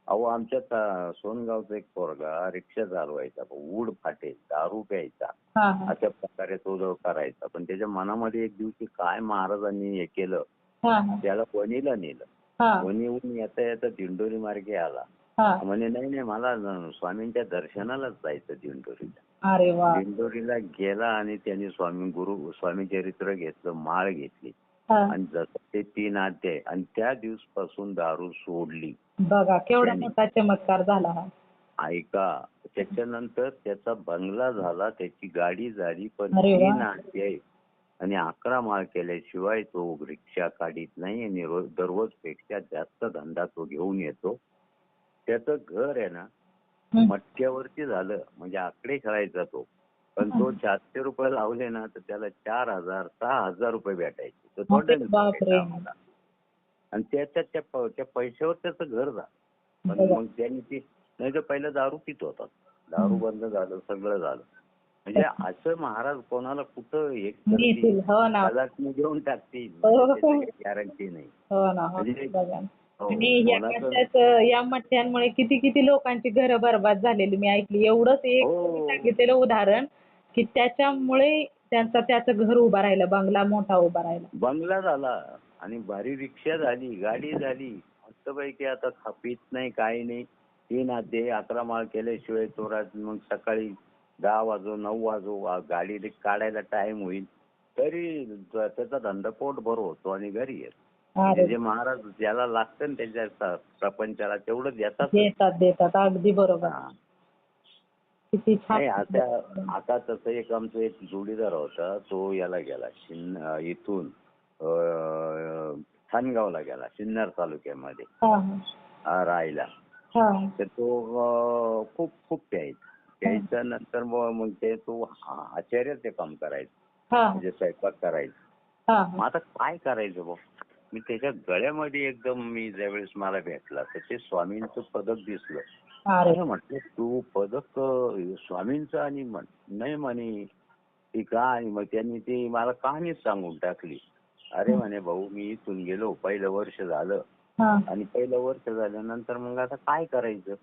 Speaker 2: अहो आमच्या सोनगावचा एक पोरगा रिक्षा चालवायचा. ऊड फाटे, दारू प्यायचा.
Speaker 3: हां, हां.
Speaker 2: अशा प्रकारे तो जो करायचा. पण त्याच्या मनामध्ये एक दिवशी काय महाराजांनी हे केलं,
Speaker 3: हां, हां.
Speaker 2: त्याला वणीला नेलं.
Speaker 3: हां,
Speaker 2: वणीहून येता येता दिंडोरी मार्गे आला.
Speaker 3: हां.
Speaker 2: म्हणे नाही नाही मला स्वामींच्या दर्शनालाच जायचं दिंडोरीला.
Speaker 3: अरे वाह!
Speaker 2: दिंडोरीला गेला आणि त्यांनी स्वामी चरित्र घेतलं, माळ घेतली
Speaker 3: हां.
Speaker 2: आणि जसं ते 3 अध्याय आणि त्या दिवसापासून दारू सोडली
Speaker 3: बघा केवढा
Speaker 2: त्याने.
Speaker 3: मोठा चमत्कार झाला हा.
Speaker 2: ऐका, त्याच्यानंतर त्याचा बंगला झाला, त्याची गाडी झाली, पण
Speaker 3: अरे
Speaker 2: 3
Speaker 3: वाह!
Speaker 2: अध्याय आणि 11 माळ केल्याशिवाय तो रिक्षा काढीत नाही आणि दररोज पेक्षा जास्त धंदा तो घेऊन येतो. त्याचं घर आहे ना
Speaker 3: हं.
Speaker 2: मटक्यावरती झालं म्हणजे आकडे खेळायचा तो. पण तो
Speaker 3: हं.
Speaker 2: 400 रुपये लावले ना तर त्याला 4,000 6,000 रुपये भेटायचे. तो
Speaker 3: अरे
Speaker 2: तोंडाने
Speaker 3: बापरे!
Speaker 2: सांगायचा आम्हाला. आणि त्याच्यात त्या पैशावर त्याचं घर झालं. पण मग त्यांनी ती नाही तर पहिलं दारू पित होता, दारू बंद झालं, सगळं झालं. म्हणजे असं महाराज कोणाला कुठं एक घेऊन टाकतील गॅरंटी नाही. म्हणजे
Speaker 3: आणि या मठ्यांमुळे किती किती लोकांची घरं बरबाद झालेली मी ऐकली. एवढंच एक सांगितलेलं उदाहरण की त्याच्यामुळे त्याचं घर उभा राहिलं, बंगला मोठा उभा राहिला.
Speaker 2: बंगला झाला आणि भारी रिक्षा झाली, गाडी झाली मस्तपैकी. आता खापीत नाही काही नाही. 3 अध्याय 11 माळ केल्याशिवाय चोरात मग सकाळी 10 वाजो 9 वाजो गाडी काढायला टाइम होईल तरी त्याचा धंदा पोटभर होतो आणि घरी येतो. जे महाराज ज्याला लागतं ना त्याच्या प्रपंचाला तेवढं
Speaker 3: देतात. अगदी बरोबर. किती छान.
Speaker 2: आता तसं आमचा एक जोडीदार होता, तो याला गेला इथून खानगावला गेला, सिन्नर तालुक्यामध्ये राहायला. तर तो खूप प्यायचा. नंतर मग तो आचार्याचे काम करायचं, म्हणजे स्वयंपाक करायचं. मग आता काय करायचं भाऊ, मी त्याच्या गळ्यामध्ये एकदम मी ज्यावेळेस मला भेटला तर ते स्वामींचं पदक दिसलं. म्हटलं तू पदक स्वामींचं आणि नाही म्हणे ती का. आणि मग त्यांनी ती मला कहाणीच सांगून टाकली. अरे म्हणे भाऊ मी इथून गेलो, पहिलं वर्ष झालं आणि पहिलं वर्ष झाल्यानंतर मग आता काय करायचं.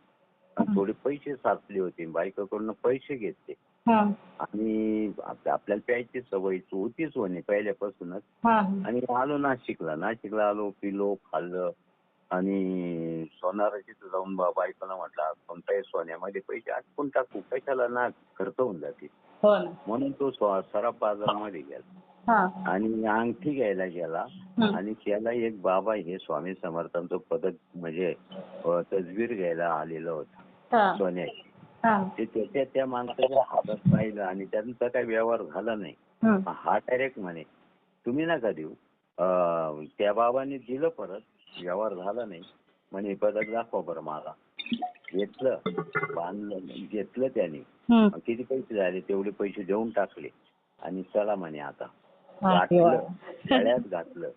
Speaker 2: थोडे पैसे साचले होते, बायकोकडून पैसे घेतले आणि आपल्याला प्यायची सवय होतीच म्हणे पहिल्यापासूनच. आणि आलो नाशिकला आलो, पिलो, खाल्लं आणि सोनाराची जाऊन बायकोला म्हटलं कोणत्याही सोन्यामध्ये पैसे अटकून टाकू, कशाला ना खर्च होऊन जाते. म्हणून तो सराफ बाजारामध्ये गेला आणि अंगठी घ्यायला गेला आणि त्याला एक बाबा हे स्वामी समर्थांचं पदक म्हणजे तसबीर घ्यायला आलेलं होतं सोन्याची. ते त्या माणसाच्या हातात पाहिलं आणि त्यांचा काही व्यवहार झाला नाही. हा डायरेक्ट म्हणे तुम्ही नका देऊ. त्या बाबांनी दिलं, परत व्यवहार झाला नाही. म्हणे पदक दाखवा बरं मला. घेतलं, बांधलं, घेतलं त्याने. किती पैसे झाले तेवढे पैसे देऊन टाकले आणि चला म्हणे आता. गाठलं, गळ्यात घातलं,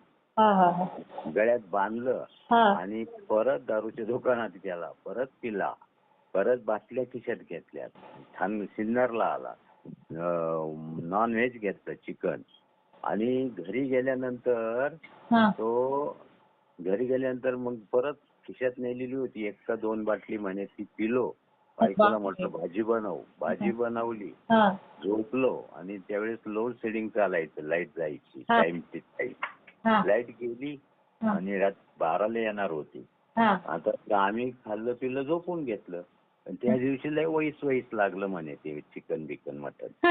Speaker 2: गळ्यात बांधलं आणि परत दारूच्या दुकानात गेला, परत पिला, परत बाटल्या खिशात घेतल्या, सिन्नरला आला, नॉन व्हेज घेतलं, चिकन. आणि घरी गेल्यानंतर मग परत खिशात नेलेली होती 1 का 2 बाटली म्हणे, ती पिलो. बायकोला म्हटलं भाजी बनवली, झोपलो. आणि त्यावेळेस लोड शेडिंग चालायचं, लाईट जायची, टाइमची लाईट गेली आणि रात 12ला येणार होती. आता आम्ही खाल्लं पिल्लं झोपून घेतलं. त्या दिवशी लय वैस लागलं म्हणे ते चिकन बिकन मटन.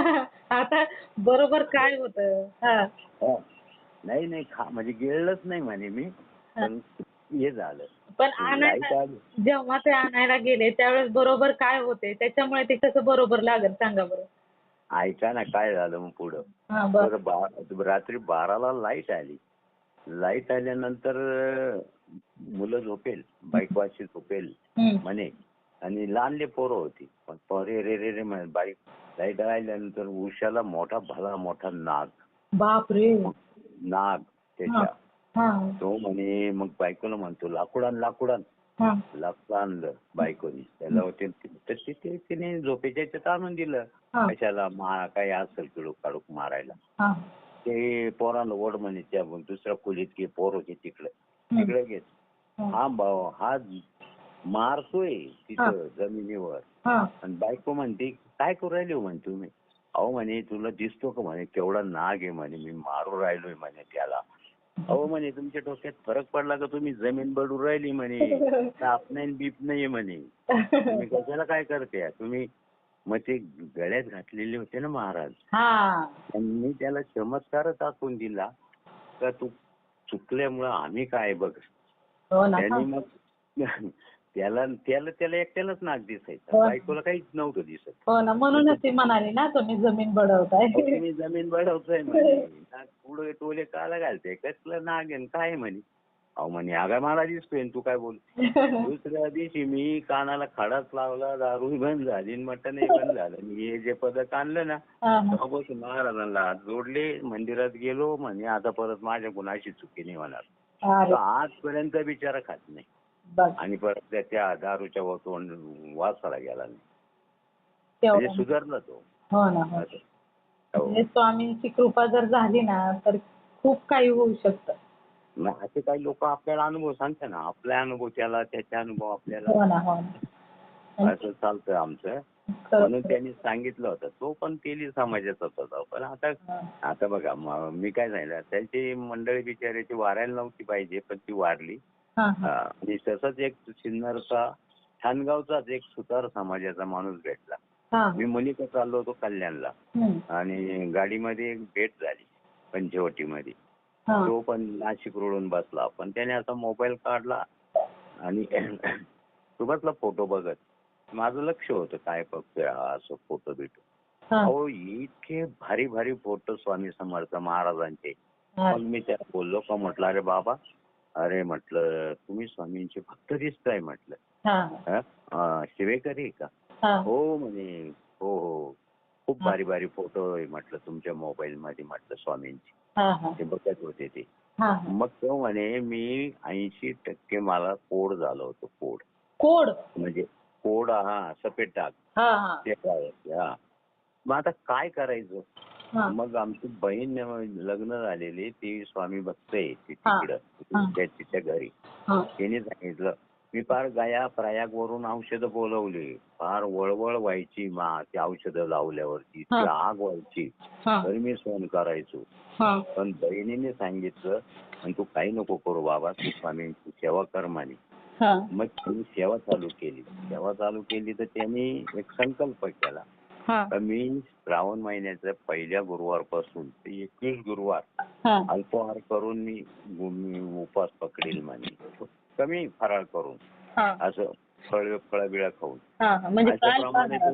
Speaker 3: आता बरोबर काय होतं
Speaker 2: नाही म्हणजे गिळलंच नाही म्हणे मी, पण हे झालं.
Speaker 3: पण जेव्हा ते आणायला गेले त्यावेळेस बरोबर काय होते, त्याच्यामुळे ते कसं बरोबर लागेल सांगा बरं.
Speaker 2: ऐका ना काय झालं मग पुढं. रात्री 12ला लाईट आली. लाईट आल्यानंतर मुलं झोपेल, बायको अशी झोपेल म्हणे आणि लहानले पोरं होती. पण रे बाईक लाईट आल्यानंतर उशाला भला मोठा नाग.
Speaker 3: बापरे.
Speaker 2: नाग त्याच्या. तो म्हणे मग बायकोला म्हणतो लाकूड आणलं बायकोनी. त्याला तिने झोपेच्या याच्यात आणून दिलं. कशाला काही असेल किडूक काढूक मारायला. ते पोरांना ओढ म्हणे त्या दुसऱ्या खोलीत घे, पोर होते तिकडे घेत. हा मारतोय तिथं जमिनीवर. आणि बायको म्हणते काय करू राहिली म्हणे तुम्ही. अहो म्हणे तुला दिसतो का म्हणे केवढा नाग आहे म्हणे, मी मारू राहिलोय म्हणे त्याला. अहो म्हणे तुमच्या डोक्यात फरक पडला का, तुम्ही जमीन बडू राहिली म्हणे, ताप नाही बीप नाही म्हणे, तुम्ही कशाला काय करते तुम्ही. मग ते गळ्यात घातलेले होते ना महाराज, त्यांनी त्याला चमत्कार दाखवून दिला का तू चुकल्यामुळं आम्ही काय बघ. त्यांनी मग त्याला एकट्यालाच नाक दिसायचं, बायकोला काहीच नव्हतं दिसत.
Speaker 3: म्हणूनच ती म्हणाली ना तुम्ही जमीन बडवताय.
Speaker 2: तुम्ही जमीन बडवताय म्हणे, पुढे टोले काला घालते, कसलं नाग आहे काय म्हणे. अहो म्हणे अगं मला दिसतोय तू काय बोल. दुसऱ्या दिवशी मी कानाला खडाच लावला, दारू बंद झाली, मटणही बंद झालं. मी हे जे पदक आणलं ना तेव्हापासून महाराजांना हात जोडले, मंदिरात गेलो. म्हणे आता परत माझ्या गुणाची चुकी नाही होणार.
Speaker 3: अरे
Speaker 2: तो आजपर्यंत बिचारा खात नाही.
Speaker 3: बघ
Speaker 2: आणि परत त्या दारूच्या वासाला गेला नाही.
Speaker 3: तेवढं
Speaker 2: म्हणजे सुधारला तो.
Speaker 3: हो ना हो.
Speaker 2: असं. हो.
Speaker 3: म्हणजे स्वामींची कृपा जर झाली ना तर खूप काही होऊ शकतं.
Speaker 2: मग असे काही लोक आपल्याला अनुभव सांगतात ना, आपला अनुभव त्याला, त्याचा अनुभव आपल्याला,
Speaker 3: हो ना हो ना.
Speaker 2: असं चालतं आमचं.
Speaker 3: खरं-
Speaker 2: म्हणून त्यांनी सांगितलं होतं. तो पण तेली समाजाचाच होता. पण आता
Speaker 3: हा.
Speaker 2: आता बघा मी काय सांगितलं, त्यांची मंडळी बिचारायची वारायला नव्हती पाहिजे, पण ती वारली.
Speaker 3: हा, हा.
Speaker 2: आणि तसंच एक सिन्नरचा ठाणगावचाच एक सुतार समाजाचा माणूस भेटला.
Speaker 3: हा.
Speaker 2: मी मुलीकडे चाललो होतो कल्याणला
Speaker 3: हम्म.
Speaker 2: आणि गाडीमध्ये एक भेट झाली पंचवटीमध्ये.
Speaker 3: हा.
Speaker 2: तो पण नाशिक रोडून बसला, पण त्याने असा मोबाईल काढला आणि तो बसला फोटो बघत. माझं लक्ष होतं काय बघतोय हा, असं फोटो बिटो.
Speaker 3: हा.
Speaker 2: अहो इतके भारी भारी फोटो स्वामी समर्थ महाराजांचे.
Speaker 3: हा.
Speaker 2: मग मी त्याला बोललो का, म्हटलं अरे बाबा, अरे म्हटलं तुम्ही स्वामींचे भक्त दिसताय म्हटलं.
Speaker 3: हा.
Speaker 2: शिवेकरी आहे का?
Speaker 3: हा.
Speaker 2: हो म्हणे. हो हो, खूप भारी भारी फोटो आहे म्हटलं तुमच्या मोबाईल मध्ये म्हटलं स्वामींचे.
Speaker 3: हा. हा.
Speaker 2: ते बघत होते ते.
Speaker 3: हा.
Speaker 2: मग तो म्हणे मी 80% मला कोड झालं होतं. Code
Speaker 3: code.
Speaker 2: म्हणजे कोड, हा सफेद डाग.
Speaker 3: हा. हा.
Speaker 2: ते काय, हा. मग आता काय करायचं?
Speaker 3: हा.
Speaker 2: मग आमची बहीण लग्न झालेली, ती स्वामी भक्त आहे, ती
Speaker 3: हा.
Speaker 2: तिकडं तिच्या घरी.
Speaker 3: हा.
Speaker 2: तिने सांगितलं, मी फार गया प्रयाग वरून औषधं बोलवली, फार वळवळ व्हायची ती औषधं लावल्यावरती, ती आग व्हायची,
Speaker 3: हा.
Speaker 2: तरी मी सहन करायचो.
Speaker 3: हा.
Speaker 2: पण बहिणीने सांगितलं, आणि तू काही नको करू बाबा, तू स्वामींची सेवा कर म्हणे.
Speaker 3: हा.
Speaker 2: मग त्यांनी सेवा चालू केली. सेवा चालू केली तर त्यांनी एक संकल्प केला,
Speaker 3: हा.
Speaker 2: तर मी श्रावण महिन्याच्या पहिल्या गुरुवारपासून ते 21 गुरुवार
Speaker 3: हा.
Speaker 2: अल्पाहार करून मी उपवास पकडेल म्हणे, कमी फराळ करून,
Speaker 3: हा.
Speaker 2: असं फळ बिळं खाऊन.
Speaker 3: हा. म्हणजे काय
Speaker 2: अशाप्रमाणे
Speaker 3: करणार?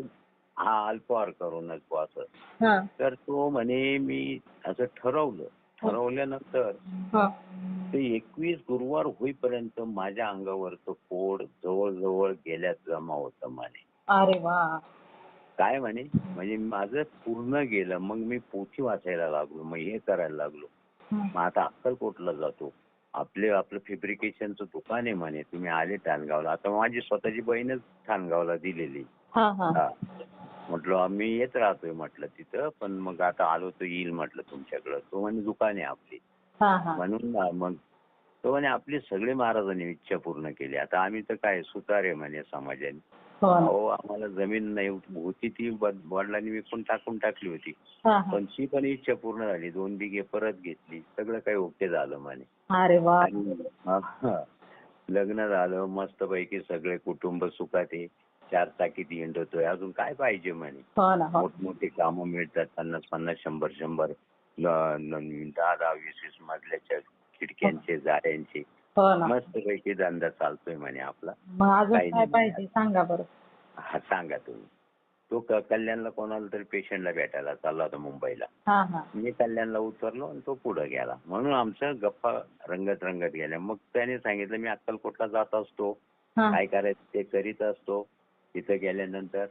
Speaker 2: हा अल्पाहार करूनच असं.
Speaker 3: हा.
Speaker 2: तर तो म्हणे मी असं ठरवलं. ठरवल्यानंतर
Speaker 3: हा.
Speaker 2: ते 21 गुरुवार होईपर्यंत माझ्या अंगावरचं पोट जवळजवळ गेल्यात जमा होतं म्हणे.
Speaker 3: अरे वा.
Speaker 2: काय म्हणे, म्हणजे माझं पूर्ण गेलं. मग मी पोथी वाचायला लागलो, मग हे करायला लागलो. मग आता अक्कलकोटला जातो. आपलं फॅब्रिकेशनचं दुकान आहे म्हणे, तुम्ही आले ठाणगावला. आता माझी स्वतःची बहीणच ठाणगावला दिलेली.
Speaker 3: हा. हा.
Speaker 2: हा. म्हटलं आम्ही येत राहतोय म्हटलं तिथं, पण मग आता आलो तर येईल म्हटलं तुमच्याकडं. तो म्हणे दुकान आहे आपली.
Speaker 3: हा. हा.
Speaker 2: म्हणून मग तो म्हणे आपली सगळे महाराजांनी इच्छा पूर्ण केली. आता आम्ही तर काय सुतार आहे म्हणे समाजाने.
Speaker 3: हो ना.
Speaker 2: अहो आम्हाला जमीन नाही होती, ती वडिलांनी विकून टाकून टाकली होती.
Speaker 3: हा. हा.
Speaker 2: पण ती पण इच्छा पूर्ण झाली. 2 बिघे परत घेतली. सगळं काही ओके झालं म्हणे.
Speaker 3: अरे वा.
Speaker 2: आणि लग्न झालं मस्तपैकी, सगळे कुटुंब सुखात आहे. 4 चाकीत हिंडतोय. अजून काय पाहिजे म्हणे.
Speaker 3: हो ना. हो.
Speaker 2: मोठमोठी कामं मिळतात, 50-50, 100-100, 10-10, 20-20 मजल्याच्या खिडक्यांचे, जाळ्यांचे.
Speaker 3: हो ना.
Speaker 2: मस्तपैकी धंदा चालतोय म्हणे आपला.
Speaker 3: मग अजून
Speaker 2: काही
Speaker 3: काय
Speaker 2: नाही.
Speaker 3: पाहिजे सांगा बरं.
Speaker 2: हा सांगा तुम्ही. तो कल्याणला कोणाला तरी पेशंटला भेटायला चालला होता मुंबईला.
Speaker 3: हा. हा.
Speaker 2: मी कल्याणला उतरलो आणि तो पुढे गेला. म्हणून आमचं गप्पा रंगत रंगत गेल्या. मग त्याने सांगितलं मी अक्कलकोटला जात असतो,
Speaker 3: हा.
Speaker 2: काय करायचं ते करीत असतो तिथे गेल्यानंतर,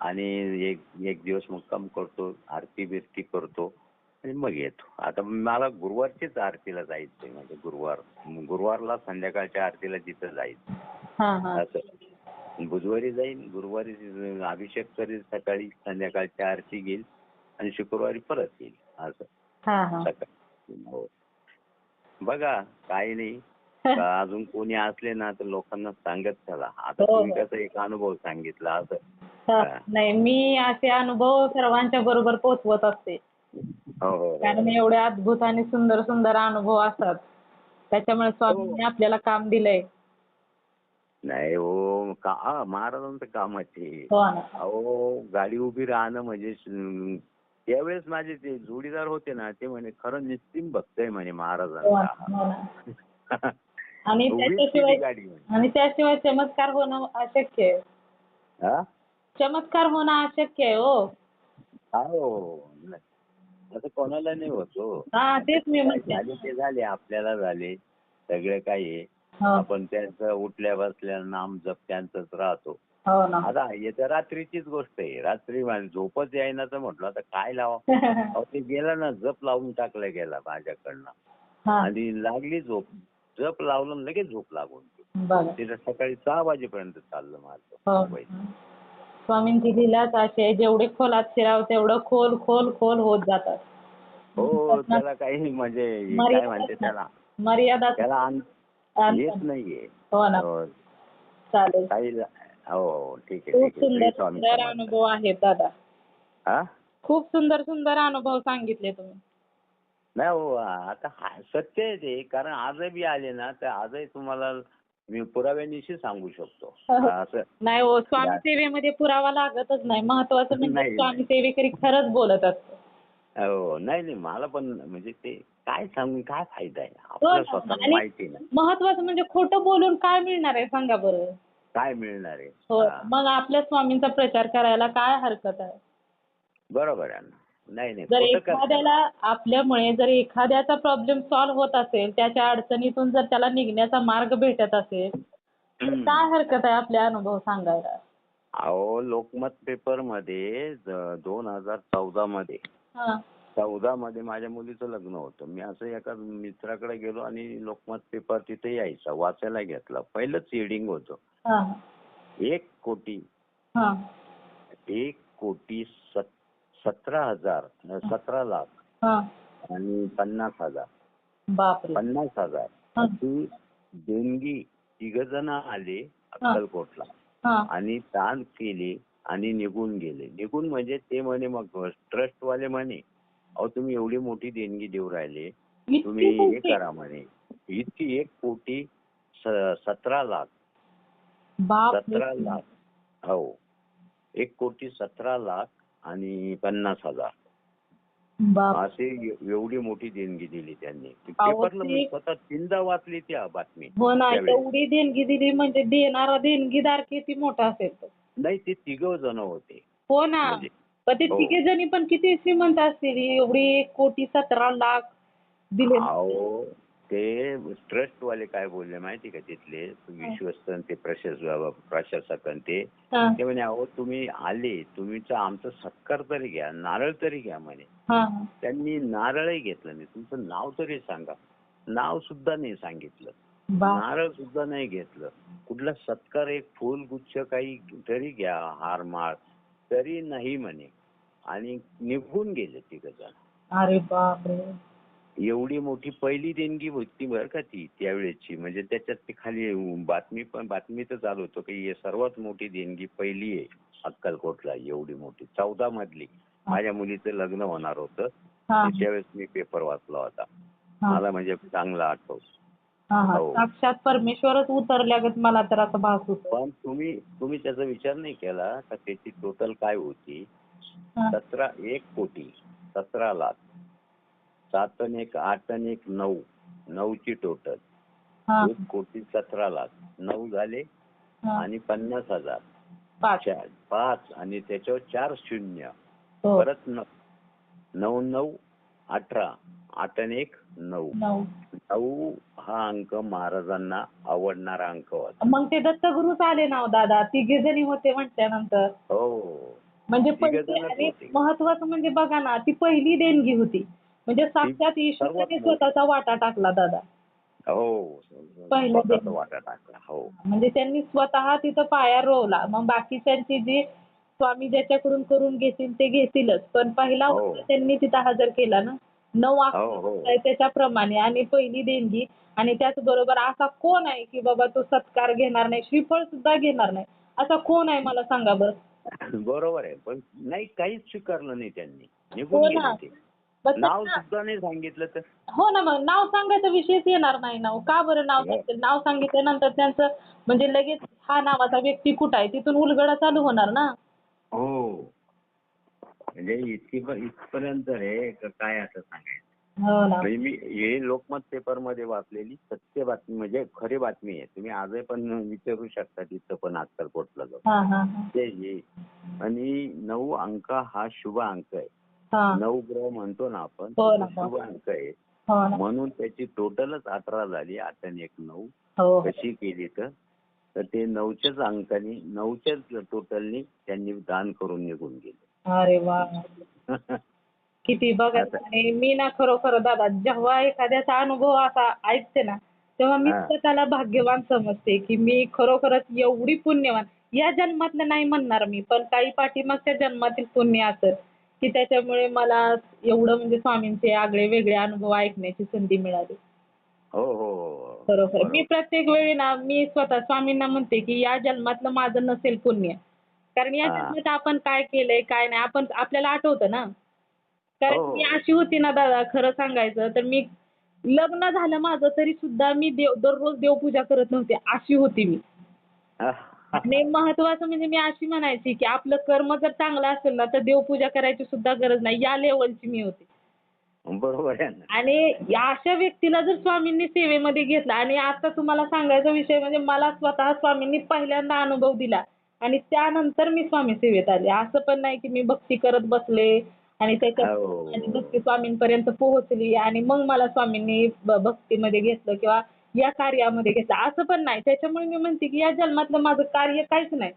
Speaker 2: आणि एक दिवस मुक्काम करतो, आरती बिरती करतो आणि मग येतो. आता मला गुरुवारचीच आरतीला जायचंय, म्हणजे गुरुवारला संध्याकाळच्या आरतीला तिथं जायचं.
Speaker 3: हा. हा.
Speaker 2: असं बुधवारी जाईन, गुरुवारी अभिषेक करेल, सकाळी संध्याकाळची आरती घेईल आणि शुक्रवारी परत येईल. असं
Speaker 3: हा. हा.
Speaker 2: सकाळी. हो. बघा काही नाही. अजून कोणी असले ना तर लोकांना सांगत चला. आता
Speaker 3: हो,
Speaker 2: तुम्ही
Speaker 3: हो.
Speaker 2: कसं एक अनुभव सांगितला असं.
Speaker 3: नाही, मी असे अनुभव सर्वांच्या बरोबर पोहोचवत असते.
Speaker 2: हो हो
Speaker 3: कारण एवढे अद्भुत आणि सुंदर सुंदर अनुभव असतात. त्याच्यामुळे स्वामींनी आपल्याला काम दिलंय.
Speaker 2: नाही हो, महाराजांचं कामच आहे.
Speaker 3: हो ना.
Speaker 2: अहो गाडी उभी राहणं म्हणजे त्यावेळेस माझे ते जोडीदार होते ना, ते म्हणे खरं निस्तीम भक्त आहे म्हणे
Speaker 3: हो
Speaker 2: महाराजांचा.
Speaker 3: ना. हो ना. आणि
Speaker 2: उभीच केली गाडी म्हणे.
Speaker 3: त्याशिवाय चमत्कार होणं अशक्य आहे.
Speaker 2: हा?
Speaker 3: चमत्कार होणं अशक्य आहे हो.
Speaker 2: हो. असं कोणाला नाही होत हो.
Speaker 3: हा, तेच मी म्हणते.
Speaker 2: झाले ते झाले, आपल्याला झाले सगळे काही आहे.
Speaker 3: हो.
Speaker 2: आपण त्यांचं उठल्या बसल्या नाम जप त्यांचंच राहतो.
Speaker 3: हो ना.
Speaker 2: आता हे तर रात्रीचीच गोष्ट आहे. रात्री झोपच यायना तर म्हटलं आता काय लावा. अहो ते गेला ना, जप लावून टाकला गेला माझ्याकडनं
Speaker 3: हा.
Speaker 2: आणि लागली झोप. जप लावलं आणि लगेच झोप लागून गेली.
Speaker 3: बघा.
Speaker 2: तिला सकाळी 6 वाजेपर्यंत चाललं माझं
Speaker 3: हो.
Speaker 2: मोबाईल.
Speaker 3: स्वामींची लीलाच अशी आहे, जेवढे खोलात शिरावं तेवढं खोल खोल खोल होत जातात.
Speaker 2: हो, त्याला काही म्हणजे काय म्हणते त्याला
Speaker 3: मर्यादा
Speaker 2: त्याला येत नाहीये.
Speaker 3: हो ना.
Speaker 2: हो,
Speaker 3: चालेल.
Speaker 2: काही हो, ठीक आहे,
Speaker 3: खूप
Speaker 2: ठीक आहे.
Speaker 3: सुंदर
Speaker 2: श्री स्वामी
Speaker 3: सुंदर
Speaker 2: समर्थ.
Speaker 3: अनुभव आहेत दादा.
Speaker 2: हा?
Speaker 3: खूप सुंदर सुंदर अनुभव सांगितले तुम्ही.
Speaker 2: नाही हो, आता सत्य आहे ते. कारण आजही आले ना तर आजही तुम्हाला मी पुराव्यानिशी सांगू शकतो. असं
Speaker 3: नाही हो, स्वामी सेवेमध्ये पुरावा लागतच नाही. महत्वाचं म्हणजे
Speaker 2: नाही,
Speaker 3: स्वामी सेवेकरी खरंच बोलत असतो.
Speaker 2: हो, नाही मला पण म्हणजे ते काय सांगून काय फायदा आहे?
Speaker 3: हो
Speaker 2: आपल्याला
Speaker 3: ना.
Speaker 2: स्वतःला
Speaker 3: आणि
Speaker 2: माहिती ना
Speaker 3: महत्वाचं म्हणजे खोटं बोलून काय मिळणार आहे सांगा बरं.
Speaker 2: काय मिळणार आहे.
Speaker 3: हो.
Speaker 2: हा,
Speaker 3: मग आपल्या स्वामींचा प्रचार करायला काय हरकत आहे.
Speaker 2: बरोबर आहे ना. नाही
Speaker 3: जर
Speaker 2: खोटं
Speaker 3: एखाद्याला आपल्यामुळे जर एखाद्याचा प्रॉब्लेम सॉल्व्ह होत असेल, त्याच्या अडचणीतून जर त्याला निघण्याचा मार्ग भेटत असेल, तर काय हरकत आहे आपले अनुभव सांगायला.
Speaker 2: अहो, लोकमत पेपर मध्ये 2014 मध्ये
Speaker 3: हां.
Speaker 2: 14 मध्ये माझ्या मुलीचं लग्न होतं. मी असं एका मित्राकडे गेलो आणि लोकमत पेपर तिथे यायचा वाचायला घेतला. पहिलंच हिडिंग होतं
Speaker 3: हां.
Speaker 2: 1 कोटी
Speaker 3: हां.
Speaker 2: 1 कोटी 17 लाख
Speaker 3: हां.
Speaker 2: आणि 50,000
Speaker 3: बापरे.
Speaker 2: 50,000
Speaker 3: हां.
Speaker 2: अशी देणगी 3 जण आले अक्कलकोटला
Speaker 3: हां.
Speaker 2: आणि दान केले आणि निघून गेले. निघून म्हणजे ते म्हणे मग ट्रस्टवाले म्हणे, अहो तुम्ही एवढी मोठी देणगी देऊ राहिले, तुम्ही
Speaker 3: इतकी
Speaker 2: हे
Speaker 3: मोठी?
Speaker 2: करा म्हणे. इतकी 1 कोटी 17 लाख
Speaker 3: बापरे.
Speaker 2: 17 लाख हो 1 कोटी 17 लाख आणि 50,000
Speaker 3: बाप.
Speaker 2: असे एवढी मोठी देणगी दिली त्यांनी.
Speaker 3: अहो,
Speaker 2: पेपरला मी
Speaker 3: ते-
Speaker 2: स्वतः 3दा वाचली त्या बातमी.
Speaker 3: हो ना,
Speaker 2: त्यावेळी
Speaker 3: एवढी देणगी दिली म्हणजे देणारा देणगीदार किती मोठा असेल तो.
Speaker 2: नाही ते 3 जण होते.
Speaker 3: हो ना.
Speaker 2: म्हणजे
Speaker 3: पण ते
Speaker 2: हो.
Speaker 3: तिघे जणी पण किती श्रीमंत असतील, एवढी 1,17 लाख दिले.
Speaker 2: अहो ते ट्रस्टवाले काय बोलले माहिती का तिथले विश्वस्त ते प्रशासक ते
Speaker 3: हां.
Speaker 2: म्हणे अहो तुम्ही आले तुमचा आमचा सत्कार तरी घ्या नारळ तरी घ्या म्हणे.
Speaker 3: हां.
Speaker 2: त्यांनी नारळही घेतलं नाही. तुमचं नाव तरी सांगा. नाव सुद्धा नाही सांगितलं.
Speaker 3: बाप.
Speaker 2: नारळ सुद्धा नाही घेतलं. कुठला सत्कार एक फुल गुच्छ काही तरी घ्या हारमाळ तरी नाही म्हणे आणि निघून गेले 3 जण.
Speaker 3: अरे बापरे.
Speaker 2: एवढी मोठी पहिली देणगी होती बरं का ती त्यावेळेची. म्हणजे त्याच्यात ते खाली बातमीतच चालू होतं की ही सर्वात मोठी देणगी पहिली आहे अक्कलकोटला एवढी मोठी 14 मधली. माझ्या मुलीचं लग्न होणार होतं
Speaker 3: हां.
Speaker 2: त्यावेळेस मी पेपर वाचला होता.
Speaker 3: हां.
Speaker 2: मला म्हणजे चांगला आठवतं.
Speaker 3: हां.
Speaker 2: हो.
Speaker 3: साक्षात परमेश्वरच उतरल्यागत मला तर असं भास होतं.
Speaker 2: पण तुम्ही त्याचा विचार नाही केला का त्याची टोटल काय होती.
Speaker 3: हां.
Speaker 2: 1 कोटी 17 लाख 7 आणि 1 8 आणि 1 9 9ची टोटल
Speaker 3: हां.
Speaker 2: 1 कोटी 17 लाख 9 झाले
Speaker 3: हां.
Speaker 2: आणि 50,000
Speaker 3: पाच.
Speaker 2: 5 आणि त्याच्यावर 4 शून्य
Speaker 3: हो.
Speaker 2: परत 9 9 18 8 आणि 1 9
Speaker 3: 9.
Speaker 2: 9 हा अंक महाराजांना आवडणारा अंक होता.
Speaker 3: मग ते दत्तगुरूच आले ना हो दादा, तिघे जणी होते म्हटल्यानंतर.
Speaker 2: हो
Speaker 3: म्हणजे
Speaker 2: तिघे
Speaker 3: पहिली
Speaker 2: जणच
Speaker 3: आणि
Speaker 2: होते.
Speaker 3: महत्वाचं म्हणजे बघा ना, ती पहिली देणगी होती. म्हणजे साक्षात ईश्वराने
Speaker 2: सर्वात मोठी.
Speaker 3: स्वतःचा वाटा टाकला दादा.
Speaker 2: हो
Speaker 3: पहिलं
Speaker 2: स्वतःचा
Speaker 3: देणगी.
Speaker 2: वाटा टाकला. हो
Speaker 3: म्हणजे त्यांनी स्वतः तिथं पाया रोवला. मग बाकीच्यांची जी स्वामी ज्याच्याकडून करून घेतील ते घेतीलच. पण पहिला
Speaker 2: हो.
Speaker 3: वाटा त्यांनी तिथं हजर केला ना. 9
Speaker 2: हो.
Speaker 3: आहे त्याच्याप्रमाणे आणि पहिली देणगी आणि त्याचबरोबर असा कोण आहे की बाबा तो सत्कार घेणार नाही, श्रीफळ सुद्धा घेणार नाही. असा कोण आहे मला सांगा बरं.
Speaker 2: बरोबर आहे. पण नाही काहीच स्वीकारलं नाही त्यांनी.
Speaker 3: हो
Speaker 2: निघून
Speaker 3: ना.
Speaker 2: गेले ते.
Speaker 3: मग
Speaker 2: नाव
Speaker 3: त्यांना-
Speaker 2: सुद्धा नाही सांगितलं तर.
Speaker 3: हो ना, मग नाव सांगायचा विषयच येणार नाही ना हो. का बरं नाव सांगतील? नाव सांगितल्यानंतर त्यांचं म्हणजे लगेच हा नावाचा व्यक्ती कुठं आहे तिथून उलगडा चालू होणार ना.
Speaker 2: हो म्हणजे इथपर्यंत रे काय असं सांगायचं.
Speaker 3: हो ना.
Speaker 2: म्हणजे मी हे लोकमत पेपर मध्ये वाचलेली सत्य बातमी म्हणजे खरी बातमी आहे. तुम्ही आजही पण विचारू शकता तिथं पण अक्कलकोटला जाऊन.
Speaker 3: हां. हां. हां.
Speaker 2: ते हे आणि 9 अंक हा शुभ अंक आहे.
Speaker 3: हां.
Speaker 2: 9 ग्रह म्हणतो ना आपण
Speaker 3: हो
Speaker 2: तो
Speaker 3: ना.
Speaker 2: शुभ अंक आहे.
Speaker 3: हो ना.
Speaker 2: म्हणून त्याची टोटलच 18 झाली. 8 आणि 1 9
Speaker 3: हो.
Speaker 2: कशी केली तर ते 9च्याच अंकानी 9च्याच टोटलनी त्यांनी दान करून निघून गेले.
Speaker 3: अरे वा. किती बघा.
Speaker 2: आता-
Speaker 3: आणि मी ना खरोखर दादा जेव्हा एखाद्याचा अनुभव असा ऐकते ना तेव्हा मी
Speaker 2: हा.
Speaker 3: स्वतःला भाग्यवान समजते की मी खरोखरच एवढी पुण्यवान. या जन्मातलं नाही म्हणणार मी, पण काही पाठीमागच्या जन्मातील पुण्य असेल की त्याच्यामुळे मला एवढं म्हणजे स्वामींचे आगळे वेगळे अनुभव ऐकण्याची संधी मिळाली.
Speaker 2: हो हो हो.
Speaker 3: खरोखर. मी
Speaker 2: बरोबर.
Speaker 3: प्रत्येक वेळी ना मी स्वतः स्वामींना म्हणते की या जन्मातलं माझं नसेल पुण्य. कारण या
Speaker 2: हा.
Speaker 3: जन्मात आपण काय केलंय, काय नाही आपण आपल्याला आठवतं ना. कारण
Speaker 2: हो
Speaker 3: मी
Speaker 2: हो.
Speaker 3: अशी होती ना दादा खरं सांगायचं तर मी लग्न झालं माझं तरी सुद्धा मी दररोज देवपूजा करत नव्हते, अशी होती मी. आणि महत्वाचं म्हणजे मी अशी म्हणायची की आपलं कर्म जर चांगलं असेल ना तर देवपूजा करायची सुद्धा गरज नाही, या लेव्हलची मी होती.
Speaker 2: बरोबर आहे ना.
Speaker 3: आणि या अशा व्यक्तीला जर स्वामींनी सेवेमध्ये घेतलं आणि आता तुम्हाला सांगायचा विषय म्हणजे मला स्वतः स्वामींनी पहिल्यांदा अनुभव दिला आणि त्यानंतर मी स्वामी सेवेत आले. असं पण नाही की मी भक्ती करत बसले आणि त्याच्यात माझी
Speaker 2: हो.
Speaker 3: भक्ती स्वामींपर्यंत पोहोचली आणि मग मला स्वामींनी भक्तीमध्ये घेतलं किंवा या कार्यामध्ये घेतलं असं पण नाही. त्याच्यामुळे मी म्हणते की या जन्मातलं माझं कार्य काहीच नाही.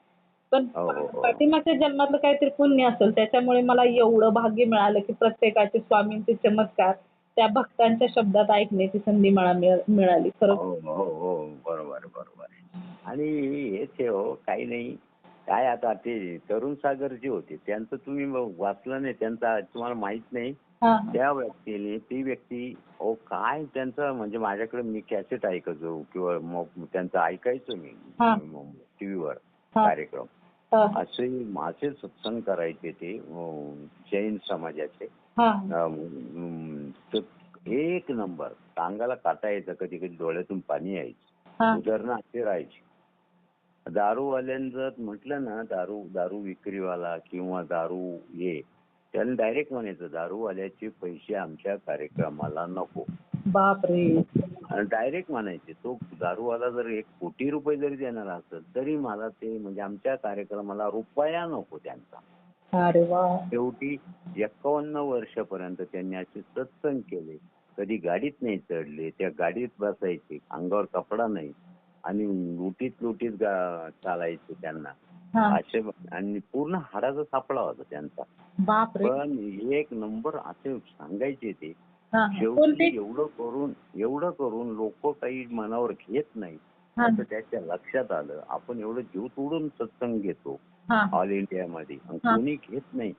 Speaker 3: पण
Speaker 2: हो हो हो.
Speaker 3: पाठीमागच्या जन्मातलं काहीतरी पुण्य असेल त्याच्यामुळे मला एवढं भाग्य मिळालं की प्रत्येकाचे स्वामींचे चमत्कार त्या भक्तांच्या शब्दात ऐकण्याची संधी मला मिळाली खरं.
Speaker 2: हो हो हो. बरोबर बरोबर आहे. आणि हेच आहे हो, काही नाही. काय आता ते तरुण सागर जे होते त्यांचं तुम्ही वाचलं नाही, त्यांचा तुम्हाला माहित नाही.
Speaker 3: हां,
Speaker 2: त्या व्यक्तीने ती व्यक्ती काय त्यांचं म्हणजे माझ्याकडे मी कॅसेट ऐकायचो किंवा मग त्यांचं ऐकायचो मी
Speaker 3: हां,
Speaker 2: टीव्हीवर
Speaker 3: हां,
Speaker 2: कार्यक्रम.
Speaker 3: हां,
Speaker 2: असे सत्संग करायचे ते जैन समाजाचे.
Speaker 3: हां,
Speaker 2: तर एक नंबर अंगाला काटा यायचा, कधी कधी डोळ्यातून पाणी यायचं,
Speaker 3: हां,
Speaker 2: उदाहरणं असे राहायची. दारूवाल्यांचं म्हटलं ना, दारू दारू विक्रीवाला किंवा दारू हे त्याने डायरेक्ट म्हणायचं दारूवाल्याचे पैसे आमच्या कार्यक्रमाला नको.
Speaker 3: बापरे!
Speaker 2: डायरेक्ट म्हणायचे. तो दारूवाला जर 1 कोटी रुपये जरी देणार असेल तरी मला ते म्हणजे आमच्या कार्यक्रमाला रुपया नको त्यांचा.
Speaker 3: अरे वाह!
Speaker 2: शेवटी 51 वर्षापर्यंत त्यांनी असे सत्संग केले. कधी गाडीत नाही चढले, त्या गाडीत बसायचे, अंगावर कपडा नाही आणि लुटीत लुटीत चालायचे त्यांना
Speaker 3: हां,
Speaker 2: असे. आणि पूर्ण हाडाचा सापळा होता त्यांचा.
Speaker 3: बापरे!
Speaker 2: पण एक नंबर असे सांगायचे ते.
Speaker 3: हां, कोणते?
Speaker 2: शेवटी एवढं करून लोक काही मनावर घेत नाही
Speaker 3: हां,
Speaker 2: असं त्याच्या लक्षात आलं. आपण एवढं जीव तोडून सत्संग घेतो
Speaker 3: हां,
Speaker 2: ऑल इंडियामध्ये आणि
Speaker 3: हां,
Speaker 2: कोणी घेत नाही.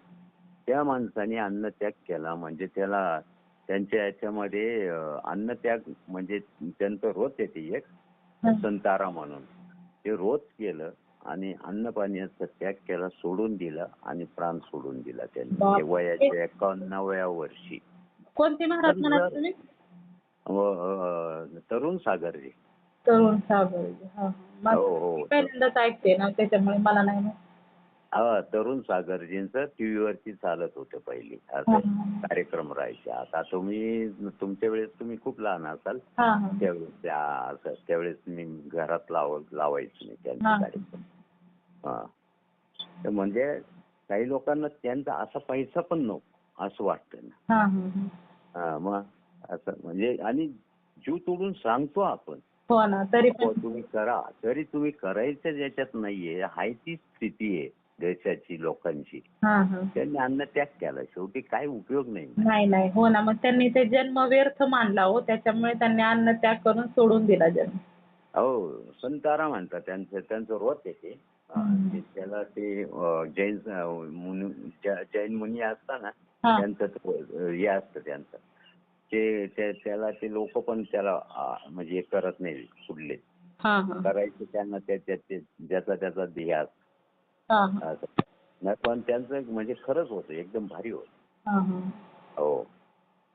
Speaker 2: त्या माणसाने अन्नत्याग केला म्हणजे त्याला त्यांच्या याच्यामध्ये अन्नत्याग म्हणजे त्यांचं रोज येते एक
Speaker 3: हां.
Speaker 2: संतारा म्हणून ते रोज केलं आणि अन्न पाण्याचा त्याग केला, सोडून दिला आणि प्राण सोडून दिला त्यांनी
Speaker 3: बापरे!
Speaker 2: वयाच्या 51व्या वर्षी.
Speaker 3: कोणते महाराज म्हणाले तुम्ही?
Speaker 2: तरुण सागरजी.
Speaker 3: तरुण साबळे. हां, हां.
Speaker 2: हो
Speaker 3: मी
Speaker 2: हो.
Speaker 3: पहिल्यांदाच ऐकते ना त्याच्यामुळे मला नाही माहित.
Speaker 2: तरुण सागरजींचं टीव्हीवरती चालत होतं पहिली
Speaker 3: हां,
Speaker 2: असं
Speaker 3: हां.
Speaker 2: कार्यक्रम राहायचे. आता तुमच्या वेळेस तुम्ही खूप लहान असाल
Speaker 3: हां, हां.
Speaker 2: त्यावेळेस मी घरात लावायचो मी त्यांचे
Speaker 3: हां.
Speaker 2: कार्यक्रम. हा. तर म्हणजे काही लोकांना त्यांचा असा पैसा पण नको असं वाटतं ना.
Speaker 3: हां, हां, हां.
Speaker 2: मग असं म्हणजे आणि जीव तोडून सांगतो आपण
Speaker 3: हो ना, तरी पण
Speaker 2: तुम्ही करा, तरी तुम्ही करायचं ज्याच्यात नाहीये. हाय ती स्थिती आहे देशाची लोकांची.
Speaker 3: हां, हां.
Speaker 2: त्यांनी अन्नत्याग केला, शेवटी काय उपयोग नाही.
Speaker 3: नाही, नाही. हो ना, मग त्यांनी ते जन्म व्यर्थ मानला हो, त्याच्यामुळे त्यांनी अन्नत्याग करून सोडून दिला जन्म.
Speaker 2: हो, संतारा म्हणतात त्यांचं व्रत आहे ते. त्याला ते जैन मुनी असतात ना
Speaker 3: हां,
Speaker 2: त्यांचं हे असतं त्यांचं. त्याला ते लोक पण त्याला म्हणजे करत नाही कुठले
Speaker 3: हां, हां.
Speaker 2: करायचे त्यांना ज्याचा त्याचा ध्येय असतो.
Speaker 3: हां, हां.
Speaker 2: असं. नाही पण त्यांचं म्हणजे खरंच होतं, एकदम भारी होतं.
Speaker 3: हां, हां.
Speaker 2: हो.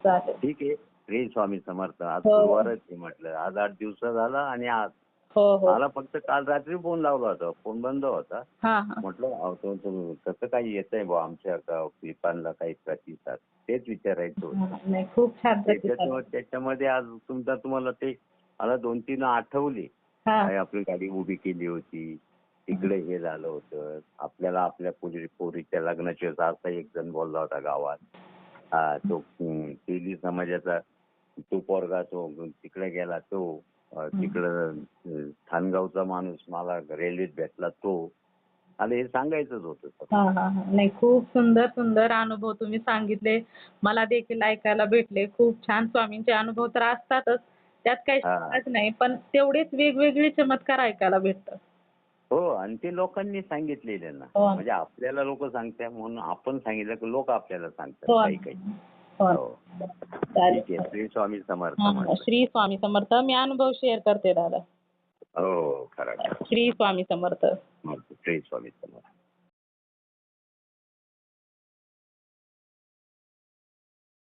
Speaker 3: चालेल.
Speaker 2: ठीक आहे. श्री स्वामी समर्थ. आज
Speaker 3: हो.
Speaker 2: गुरुवारच आहे म्हटलं. आज 8 दिवस झाला आणि आज
Speaker 3: हो, हो.
Speaker 2: मला फक्त काल रात्री फोन लावला होता. फोन बंद होता.
Speaker 3: हां, हां.
Speaker 2: म्हटलं कसं काही येतंय बुवा आमच्या क्लिपांना काही प्रतिसाद, तेच विचारायचं होतं.
Speaker 3: हां, नाही खूप छान प्रतिसाद.
Speaker 2: त्याच्यामध्ये आज तुम्हाला ते मला 2-3 आठवले.
Speaker 3: हां.
Speaker 2: काय आपली गाडी उभी केली होती, तिकडे हे झालं होतं, आपल्याला आपल्या पोरीच्या लग्नाची असा एक जण बोलला होता गावात. तो तेली समाजाचा तो पोरगा तो तिकडे गेला, तो तिकडं थानगावचा माणूस मला रेल्वेत भेटला तो. आणि हे सांगायचंच होतं.
Speaker 3: हां, हां, हां. नाही खूप सुंदर, सुंदर अनुभव तुम्ही सांगितले. मला देखील ऐकायला भेटले. खूप छान स्वामींचे अनुभव तर असतातच. त्यात काही
Speaker 2: हा.
Speaker 3: शंकाच नाही, पण तेवढेच वेगवेगळे चमत्कार ऐकायला भेटतात.
Speaker 2: हो, आणि ते लोकांनी सांगितलेले ना.
Speaker 3: हो.
Speaker 2: म्हणजे आपल्याला लोक सांगतात म्हणून आपण सांगितलं की लोक आपल्याला सांगतात
Speaker 3: हो.
Speaker 2: काही काही.
Speaker 3: हो.
Speaker 2: हो.
Speaker 3: चालेल.
Speaker 2: ठीक आहे. श्री स्वामी समर्थ
Speaker 3: हा,
Speaker 2: म्हटलं.
Speaker 3: श्री स्वामी समर्थ. मी अनुभव शेअर करते दादा.
Speaker 2: हो, खरं खरं.
Speaker 3: श्री स्वामी समर्थ.
Speaker 2: श्री स्वामी समर्थ.